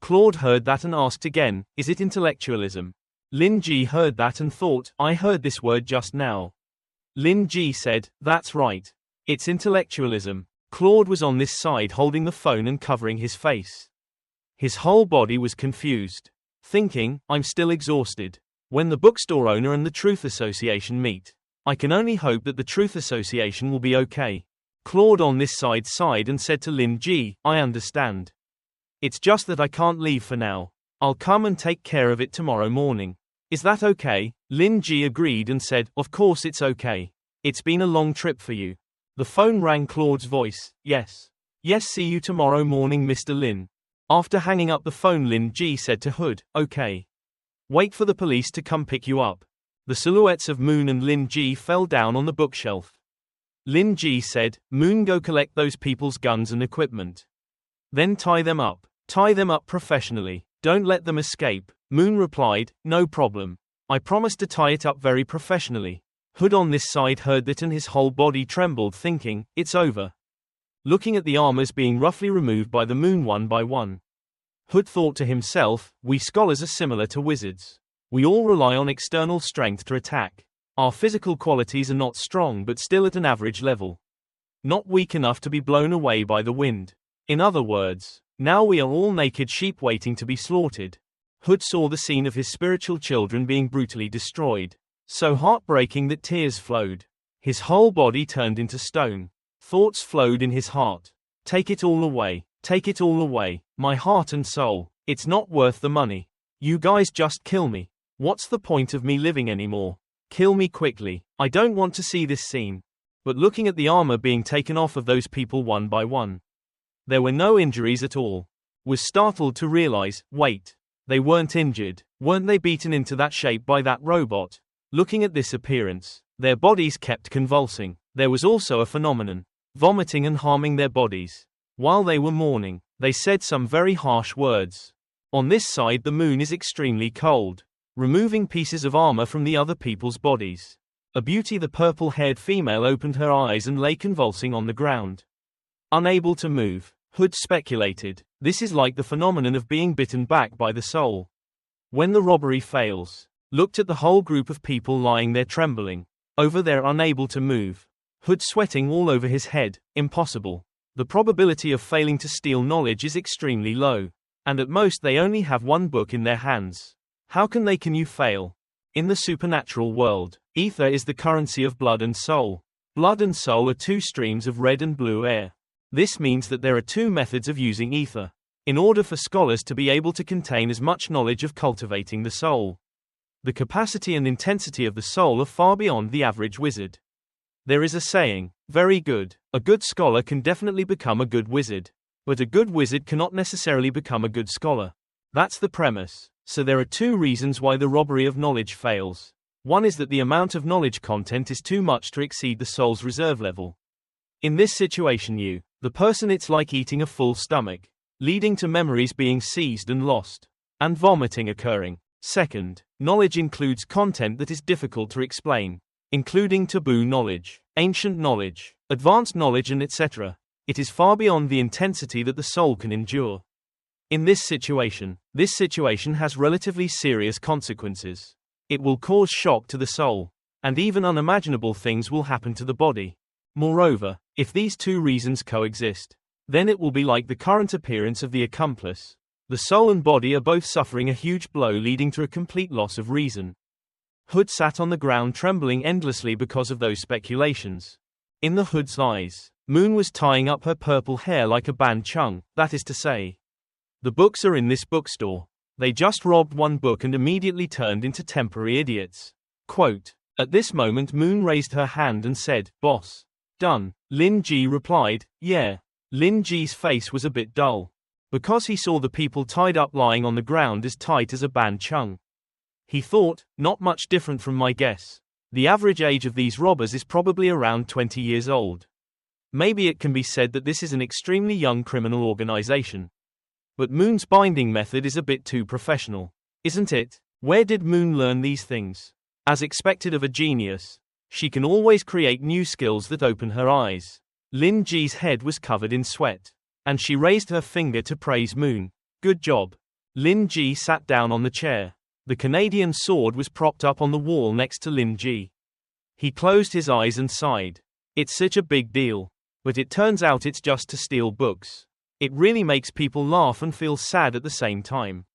Claude heard that and asked again, is it intellectualism? Lin Ji heard that and thought, I heard this word just now. Lin Ji said, that's right. It's intellectualism. Claude was on this side holding the phone and covering his face. His whole body was confused. Thinking, I'm still exhausted. When the bookstore owner and the Truth Association meet, I can only hope that the Truth Association will be okay. Claude on this side sighed and said to Lin Ji, I understand. It's just that I can't leave for now. I'll come and take care of it tomorrow morning. Is that okay? Lin Ji agreed and said, of course it's okay. It's been a long trip for you. The phone rang. Claude's voice, yes. Yes, see you tomorrow morning, Mr. Lin. After hanging up the phone Lin Ji said to Hood, okay. Wait for the police to come pick you up. The silhouettes of Moon and Lin Ji fell down on the bookshelf. Lin Ji said, Moon, go collect those people's guns and equipment. Then tie them up. Tie them up professionally. Don't let them escape. Moon replied, no problem. I promise to tie it up very professionally. Hood on this side heard that and his whole body trembled, thinking, it's over. Looking at the armors being roughly removed by the Moon one by one. Hood thought to himself, we scholars are similar to wizards. We all rely on external strength to attack. Our physical qualities are not strong but still at an average level. Not weak enough to be blown away by the wind. In other words, now we are all naked sheep waiting to be slaughtered. Hood saw the scene of his spiritual children being brutally destroyed. So heartbreaking that tears flowed. His whole body turned into stone. Thoughts flowed in his heart. Take it all away. Take it all away. My heart and soul. It's not worth the money. You guys just kill me. What's the point of me living anymore? Kill me quickly. I don't want to see this scene. But looking at the armor being taken off of those people one by one. There were no injuries at all. Was startled to realize, wait. They weren't injured. Weren't they beaten into that shape by that robot? Looking at this appearance, their bodies kept convulsing. There was also a phenomenon. Vomiting and harming their bodies. While they were mourning, they said some very harsh words. On this side the Moon is extremely cold. Removing pieces of armor from the other people's bodies. A beauty, the purple-haired female opened her eyes and lay convulsing on the ground. Unable to move, Hood speculated, this is like the phenomenon of being bitten back by the soul. When the robbery fails, looked at the whole group of people lying there trembling. Over there, unable to move. Hood sweating all over his head. Impossible. The probability of failing to steal knowledge is extremely low. And at most they only have one book in their hands. How can you fail? In the supernatural world, ether is the currency of blood and soul. Blood and soul are two streams of red and blue air. This means that there are two methods of using ether, in order for scholars to be able to contain as much knowledge of cultivating the soul. The capacity and intensity of the soul are far beyond the average wizard. There is a saying, very good. A good scholar can definitely become a good wizard. But a good wizard cannot necessarily become a good scholar. That's the premise. So there are two reasons why the robbery of knowledge fails. One is that the amount of knowledge content is too much to exceed the soul's reserve level. In this situation the person, it's like eating a full stomach, leading to memories being seized and lost, and vomiting occurring. Second, knowledge includes content that is difficult to explain, including taboo knowledge, ancient knowledge, advanced knowledge, and etc. It is far beyond the intensity that the soul can endure. In this situation has relatively serious consequences. It will cause shock to the soul, and even unimaginable things will happen to the body. Moreover, if these two reasons coexist, then it will be like the current appearance of the accomplice. The soul and body are both suffering a huge blow, leading to a complete loss of reason. Hood sat on the ground trembling endlessly because of those speculations. In the Hood's eyes, Moon was tying up her purple hair like a ban chung, that is to say. The books are in this bookstore. They just robbed one book and immediately turned into temporary idiots. Quote, at this moment Moon raised her hand and said, boss. Done. Lin Ji replied, yeah. Lin Ji's face was a bit dull, because he saw the people tied up lying on the ground as tight as a ban chung. He thought, not much different from my guess. The average age of these robbers is probably around 20 years old. Maybe it can be said that this is an extremely young criminal organization. But Moon's binding method is a bit too professional, isn't it? Where did Moon learn these things? As expected of a genius, she can always create new skills that open her eyes. Lin Ji's head was covered in sweat, and she raised her finger to praise Moon. Good job. Lin Ji sat down on the chair. The Canadian sword was propped up on the wall next to Lin Ji. He closed his eyes and sighed. It's such a big deal. But it turns out it's just to steal books. It really makes people laugh and feel sad at the same time.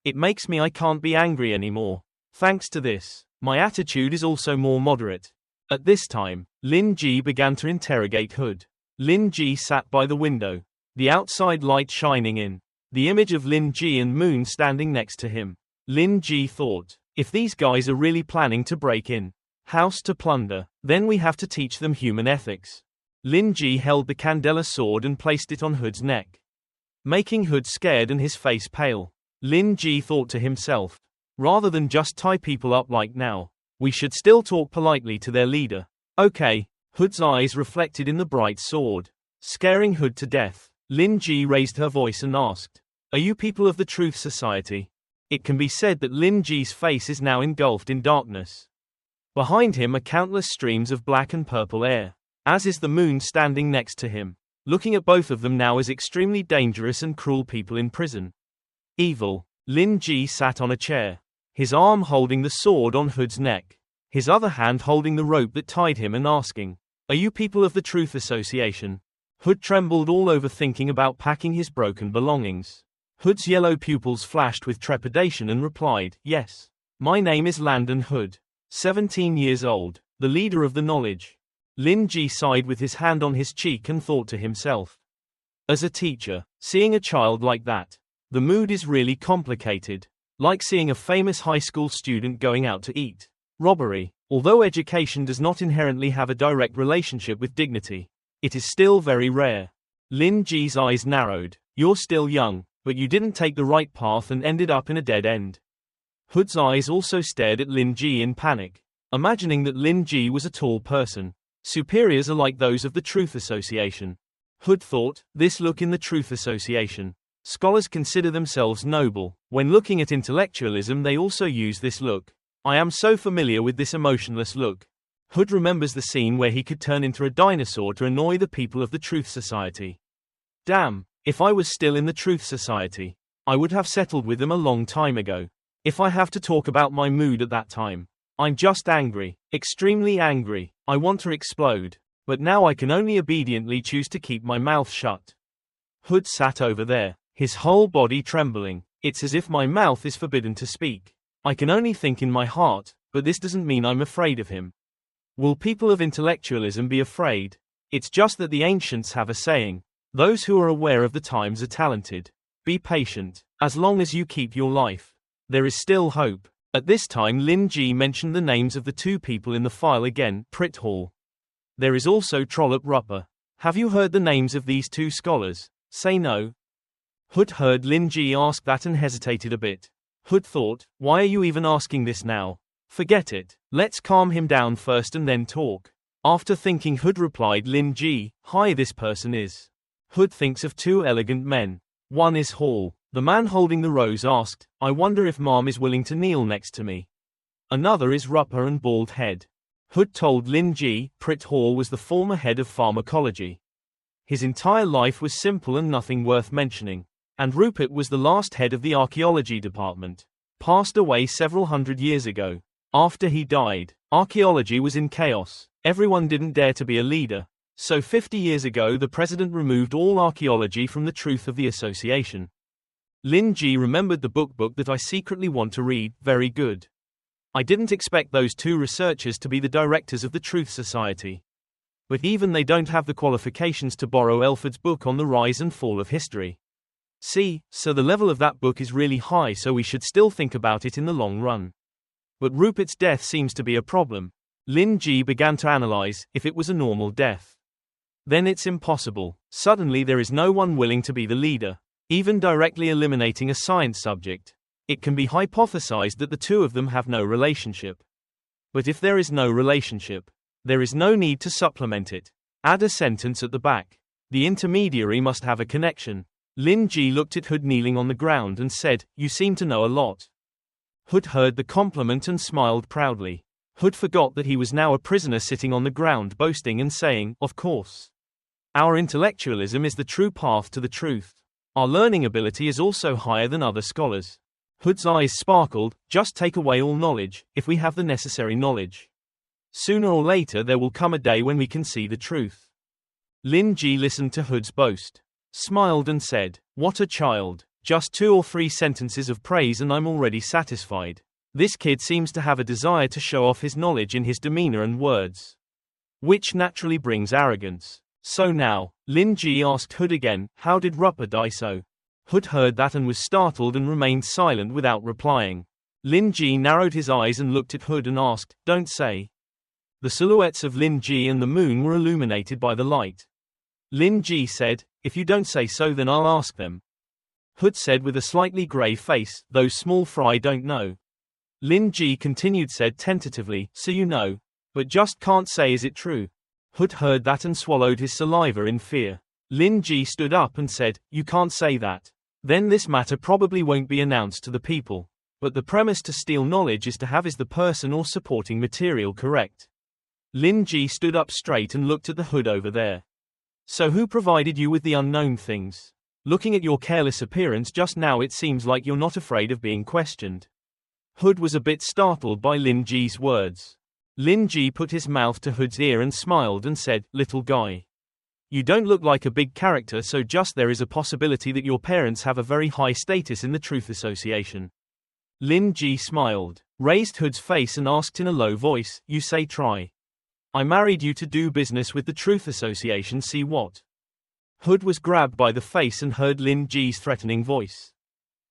It makes me I can't be angry anymore. Thanks to this, my attitude is also more moderate. At this time, Lin Ji began to interrogate Hood. Lin Ji sat by the window, the outside light shining in, the image of Lin Ji and Moon standing next to him. Lin Ji thought, if these guys are really planning to break in, house to plunder, then we have to teach them human ethics. Lin Ji held the Candela sword and placed it on Hood's neck, making Hood scared and his face pale. Lin Ji thought to himself, rather than just tie people up like now, we should still talk politely to their leader. Okay. Hood's eyes reflected in the bright sword, scaring Hood to death. Lin Ji raised her voice and asked, are you people of the Truth Society? It can be said that Lin Ji's face is now engulfed in darkness. Behind him are countless streams of black and purple air, as is the Moon standing next to him, looking at both of them now as extremely dangerous and cruel people in prison. Evil. Lin Ji sat on a chair, his arm holding the sword on Hood's neck, his other hand holding the rope that tied him, and asking, are you people of the Truth Association? Hood trembled all over thinking about packing his broken belongings. Hood's yellow pupils flashed with trepidation and replied, yes. My name is Landon Hood, 17 years old, the leader of the knowledge. Lin Ji sighed with his hand on his cheek and thought to himself. As a teacher, seeing a child like that, the mood is really complicated, like seeing a famous high school student going out to eat. Robbery. Although education does not inherently have a direct relationship with dignity, it is still very rare. Lin Ji's eyes narrowed. You're still young, but you didn't take the right path and ended up in a dead end. Hood's eyes also stared at Lin Ji in panic, imagining that Lin Ji was a tall person. Superiors are like those of the Truth Association. Hood thought, this look in the Truth Association. Scholars consider themselves noble. When looking at intellectualism they also use this look. I am so familiar with this emotionless look. Hood remembers the scene where he could turn into a dinosaur to annoy the people of the Truth Society. Damn, if I was still in the Truth Society, I would have settled with them a long time ago. If I have to talk about my mood at that time, I'm just angry, extremely angry, I want to explode. But now I can only obediently choose to keep my mouth shut. Hood sat over there, his whole body trembling. It's as if my mouth is forbidden to speak. I can only think in my heart, but this doesn't mean I'm afraid of him. Will people of intellectualism be afraid? It's just that the ancients have a saying. Those who are aware of the times are talented. Be patient. As long as you keep your life, there is still hope. At this time Lin Ji mentioned the names of the two people in the file again, Prit Hall. There is also Trollop Rupper. Have you heard the names of these two scholars? Say no. Hood heard Lin Ji ask that and hesitated a bit. Hood thought, why are you even asking this now? Forget it. Let's calm him down first and then talk. After thinking, Hood replied, Lin Ji, hi, this person is. Hood thinks of two elegant men. One is Hall. The man holding the rose asked, I wonder if Mom is willing to kneel next to me. Another is Rupper and Bald Head. Hood told Lin Ji, Prit Hall was the former head of pharmacology. His entire life was simple and nothing worth mentioning. And Rupert was the last head of the archaeology department. Passed away several hundred years ago. After he died, archaeology was in chaos. Everyone didn't dare to be a leader. So 50 years ago the president removed all archaeology from the truth of the association. Lin Ji remembered the book that I secretly want to read, very good. I didn't expect those two researchers to be the directors of the Truth Society. But even they don't have the qualifications to borrow Elford's book on the rise and fall of history. See, so the level of that book is really high, so we should still think about it in the long run. But Rupert's death seems to be a problem. Lin Ji began to analyze, if it was a normal death, then it's impossible. Suddenly there is no one willing to be the leader. Even directly eliminating a science subject, it can be hypothesized that the two of them have no relationship. But if there is no relationship, there is no need to supplement it. Add a sentence at the back. The intermediary must have a connection. Lin Ji looked at Hood kneeling on the ground and said, you seem to know a lot. Hood heard the compliment and smiled proudly. Hood forgot that he was now a prisoner sitting on the ground boasting and saying, of course. Our intellectualism is the true path to the truth. Our learning ability is also higher than other scholars. Hood's eyes sparkled, just take away all knowledge, if we have the necessary knowledge. Sooner or later there will come a day when we can see the truth. Lin Ji listened to Hood's boast, smiled and said, what a child. Just 2 or 3 sentences of praise and I'm already satisfied. This kid seems to have a desire to show off his knowledge in his demeanor and words, which naturally brings arrogance. So now, Lin Ji asked Hood again, how did Rupper die so? Hood heard that and was startled and remained silent without replying. Lin Ji narrowed his eyes and looked at Hood and asked, don't say. The silhouettes of Lin Ji and the moon were illuminated by the light. Lin Ji said, if you don't say so then I'll ask them. Hood said with a slightly grey face, those small fry don't know. Lin Ji continued said tentatively, so you know, but just can't say is it true. Hood heard that and swallowed his saliva in fear. Lin Ji stood up and said, you can't say that. Then this matter probably won't be announced to the people. But the premise to steal knowledge is to have is the person or supporting material correct. Lin Ji stood up straight and looked at the Hood over there. So who provided you with the unknown things? Looking at your careless appearance just now it seems like you're not afraid of being questioned. Hood was a bit startled by Lin Ji's words. Lin Ji put his mouth to Hood's ear and smiled and said, little guy. You don't look like a big character, so just there is a possibility that your parents have a very high status in the Truth Association. Lin Ji smiled, raised Hood's face and asked in a low voice, you say try. I married you to do business with the Truth Association, see what? Hood was grabbed by the face and heard Lin Ji's threatening voice.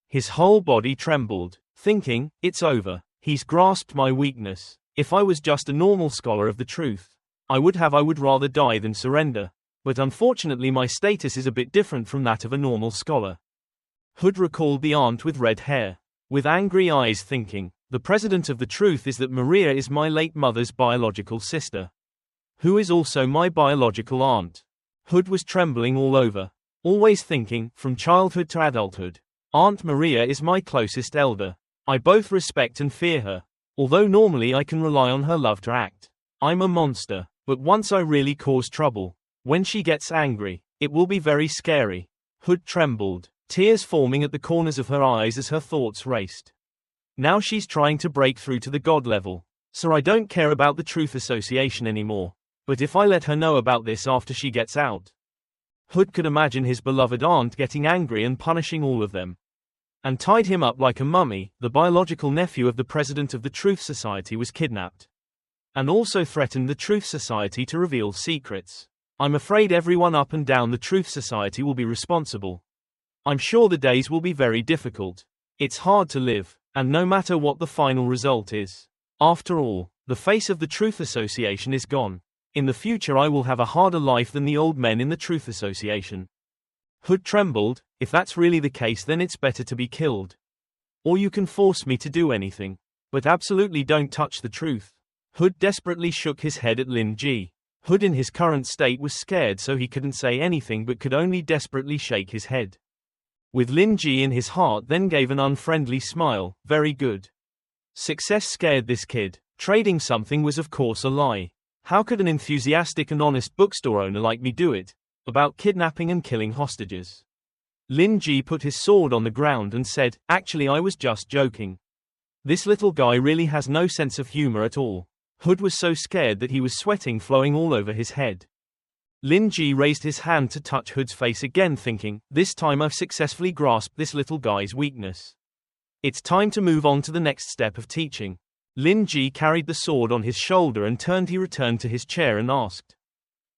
His whole body trembled, thinking, it's over. He's grasped my weakness. If I was just a normal scholar of the truth, I would rather die than surrender. But unfortunately my status is a bit different from that of a normal scholar. Hood recalled the aunt with red hair, with angry eyes thinking, the president of the truth is that Maria is my late mother's biological sister, who is also my biological aunt. Hood was trembling all over, always thinking, from childhood to adulthood, Aunt Maria is my closest elder. I both respect and fear her. Although normally I can rely on her love to act. I'm a monster, but once I really cause trouble. When she gets angry, it will be very scary. Hood trembled, tears forming at the corners of her eyes as her thoughts raced. Now she's trying to break through to the god level. So I don't care about the truth association anymore. But if I let her know about this after she gets out. Hood could imagine his beloved aunt getting angry and punishing all of them. And tied him up like a mummy. The biological nephew of the president of the Truth Society was kidnapped. And also threatened the Truth Society to reveal secrets. I'm afraid everyone up and down the Truth Society will be responsible. I'm sure the days will be very difficult. It's hard to live, and no matter what the final result is. After all, the face of the Truth Association is gone. In the future I will have a harder life than the old men in the Truth Association. Hood trembled. If that's really the case, then it's better to be killed. Or you can force me to do anything. But absolutely don't touch the truth. Hood desperately shook his head at Lin Ji. Hood in his current state was scared, so he couldn't say anything but could only desperately shake his head. With Lin Ji in his heart then gave an unfriendly smile. Very good. Success scared this kid. Trading something was of course a lie. How could an enthusiastic and honest bookstore owner like me do it? About kidnapping and killing hostages. Lin Ji put his sword on the ground and said, actually I was just joking. This little guy really has no sense of humor at all. Hood was so scared that he was sweating flowing all over his head. Lin Ji raised his hand to touch Hood's face again, thinking, this time I've successfully grasped this little guy's weakness. It's time to move on to the next step of teaching. Lin Ji carried the sword on his shoulder and he returned to his chair and asked,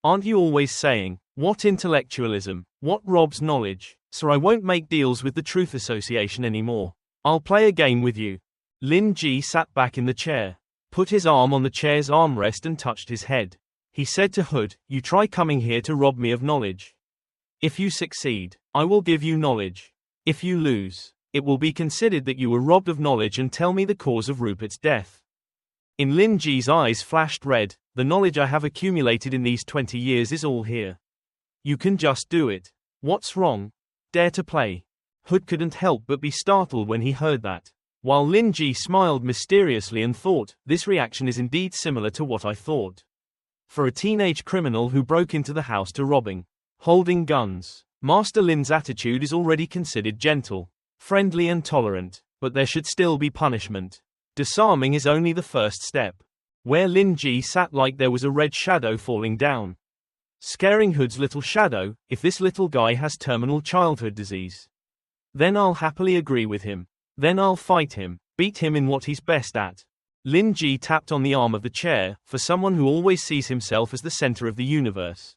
aren't you always saying, what intellectualism, what robs knowledge? So I won't make deals with the Truth Association anymore. I'll play a game with you. Lin Ji sat back in the chair, put his arm on the chair's armrest and touched his head. He said to Hood, you try coming here to rob me of knowledge. If you succeed, I will give you knowledge. If you lose, it will be considered that you were robbed of knowledge and tell me the cause of Rupert's death. In Lin Ji's eyes flashed red. The knowledge I have accumulated in these 20 years is all here. You can just do it. What's wrong? Dare to play. Hood couldn't help but be startled when he heard that. While Lin Ji smiled mysteriously and thought, this reaction is indeed similar to what I thought. For a teenage criminal who broke into the house to robbing, holding guns, Master Lin's attitude is already considered gentle, friendly and tolerant, but there should still be punishment. Disarming is only the first step. Where Lin Ji sat like there was a red shadow falling down. Scaring Hood's little shadow. If this little guy has terminal childhood disease, then I'll happily agree with him. Then I'll fight him, beat him in what he's best at. Lin Ji tapped on the arm of the chair. For someone who always sees himself as the center of the universe,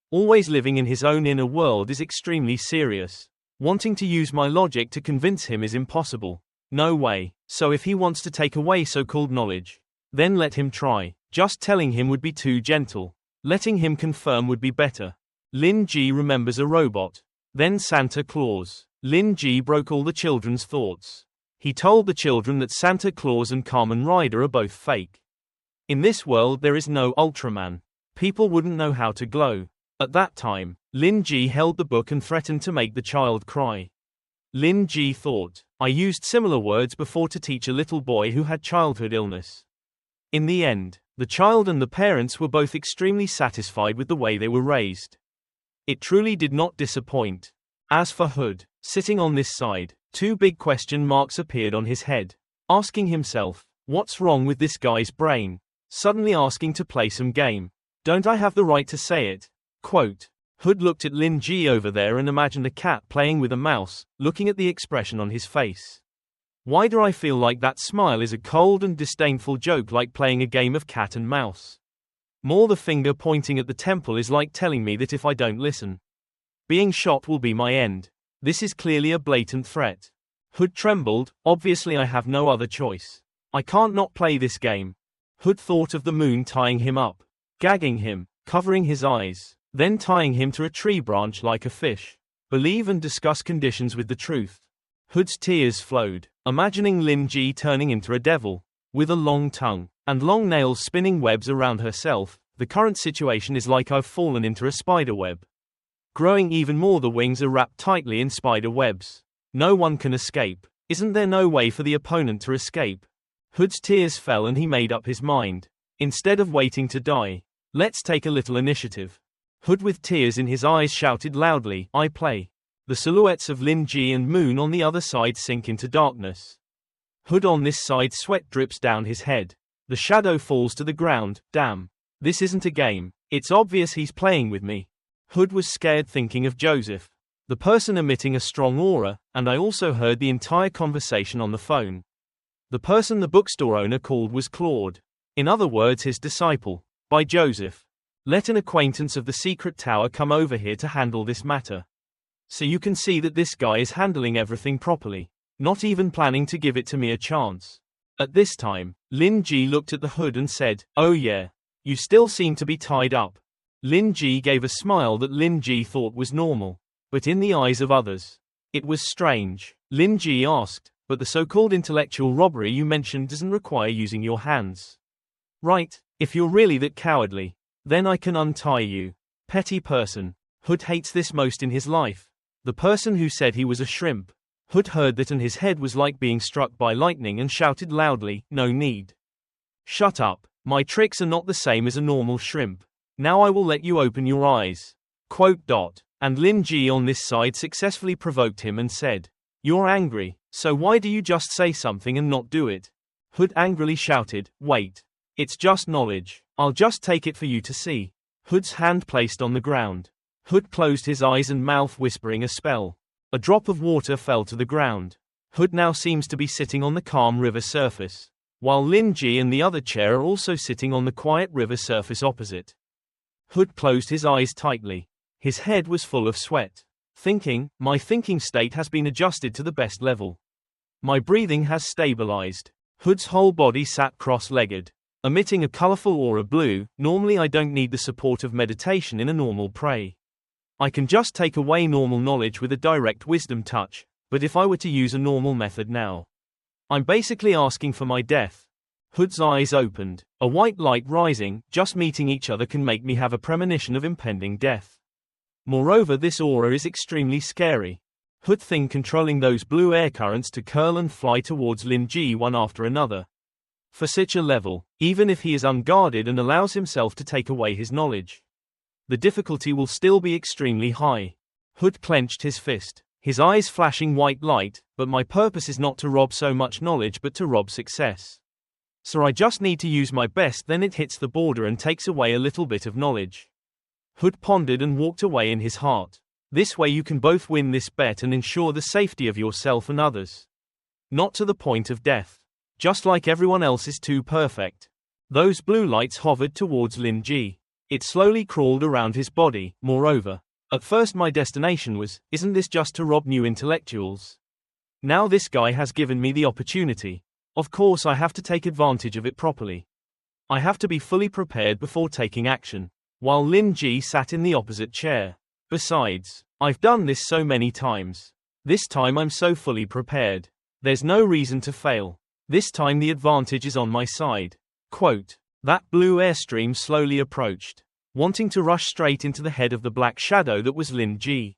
always living in his own inner world, is extremely serious. Wanting to use my logic to convince him is impossible. No way. So if he wants to take away so-called knowledge, then let him try. Just telling him would be too gentle. Letting him confirm would be better. Lin Ji remembers a robot. Then Santa Claus. Lin Ji broke all the children's thoughts. He told the children that Santa Claus and Kamen Rider are both fake. In this world there is no Ultraman. People wouldn't know how to glow. At that time, Lin Ji held the book and threatened to make the child cry. Lin Ji thought, I used similar words before to teach a little boy who had childhood illness. In the end, the child and the parents were both extremely satisfied with the way they were raised. It truly did not disappoint. As for Hood, sitting on this side, two big question marks appeared on his head. Asking himself, what's wrong with this guy's brain? Suddenly asking to play some game. Don't I have the right to say it? Quote. Hood looked at Lin Ji over there and imagined a cat playing with a mouse, looking at the expression on his face. Why do I feel like that smile is a cold and disdainful joke, like playing a game of cat and mouse? More, the finger pointing at the temple is like telling me that if I don't listen, being shot will be my end. This is clearly a blatant threat. Hood trembled. Obviously I have no other choice. I can't not play this game. Hood thought of the moon tying him up, gagging him, covering his eyes, then tying him to a tree branch like a fish. Believe and discuss conditions with the truth. Hood's tears flowed, imagining Lin Ji turning into a devil, with a long tongue, and long nails spinning webs around herself. The current situation is like I've fallen into a spider web. Growing even more, the wings are wrapped tightly in spider webs. No one can escape. Isn't there no way for the opponent to escape? Hood's tears fell and he made up his mind. instead of waiting to die. Let's take a little initiative. Hood with tears in his eyes shouted loudly, I play. The silhouettes of Lin Ji and Moon on the other side sink into darkness. Hood on this side, sweat drips down his head. The shadow falls to the ground. Damn. This isn't a game. It's obvious he's playing with me. Hood was scared, thinking of Joseph, the person emitting a strong aura, and I also heard the entire conversation on the phone. The person the bookstore owner called was Claude. In other words, his disciple. By Joseph. Let an acquaintance of the secret tower come over here to handle this matter. So you can see that this guy is handling everything properly, not even planning to give it to me a chance. At this time, Lin Ji looked at the Hood and said, oh yeah, you still seem to be tied up. Lin Ji gave a smile that Lin Ji thought was normal, but in the eyes of others, it was strange. Lin Ji asked, but the so-called intellectual robbery you mentioned doesn't require using your hands. Right, if you're really that cowardly, then I can untie you. Petty person. Hood hates this most in his life. The person who said he was a shrimp. Hood heard that and his head was like being struck by lightning and shouted loudly, no need. Shut up, my tricks are not the same as a normal shrimp. Now I will let you open your eyes. And Lin Ji on this side successfully provoked him and said, you're angry, so why do you just say something and not do it? Hood angrily shouted, wait. It's just knowledge. I'll just take it for you to see. Hood's hand placed on the ground. Hood closed his eyes and mouth, whispering a spell. A drop of water fell to the ground. Hood now seems to be sitting on the calm river surface, while Lin Ji and the other chair are also sitting on the quiet river surface opposite. Hood closed his eyes tightly. His head was full of sweat. Thinking, my thinking state has been adjusted to the best level. My breathing has stabilized. Hood's whole body sat cross-legged, emitting a colorful aura blue. Normally I don't need the support of meditation in a normal prey. I can just take away normal knowledge with a direct wisdom touch, but if I were to use a normal method now, I'm basically asking for my death. Hood's eyes opened, a white light rising. Just meeting each other can make me have a premonition of impending death. Moreover, this aura is extremely scary. Hood thing controlling those blue air currents to curl and fly towards Lin Ji one after another. For such a level, even if he is unguarded and allows himself to take away his knowledge, the difficulty will still be extremely high. Hood clenched his fist, his eyes flashing white light, but my purpose is not to rob so much knowledge but to rob success. So I just need to use my best, then it hits the border and takes away a little bit of knowledge. Hood pondered and walked away in his heart. This way you can both win this bet and ensure the safety of yourself and others. Not to the point of death. Just like everyone else is too perfect. Those blue lights hovered towards Lin Ji. It slowly crawled around his body. Moreover, at first my destination was, isn't this just to rob new intellectuals? Now this guy has given me the opportunity. Of course I have to take advantage of it properly. I have to be fully prepared before taking action. While Lin Ji sat in the opposite chair. Besides, I've done this so many times. This time I'm so fully prepared. There's no reason to fail. This time the advantage is on my side. That blue airstream slowly approached, wanting to rush straight into the head of the black shadow that was Lin Ji.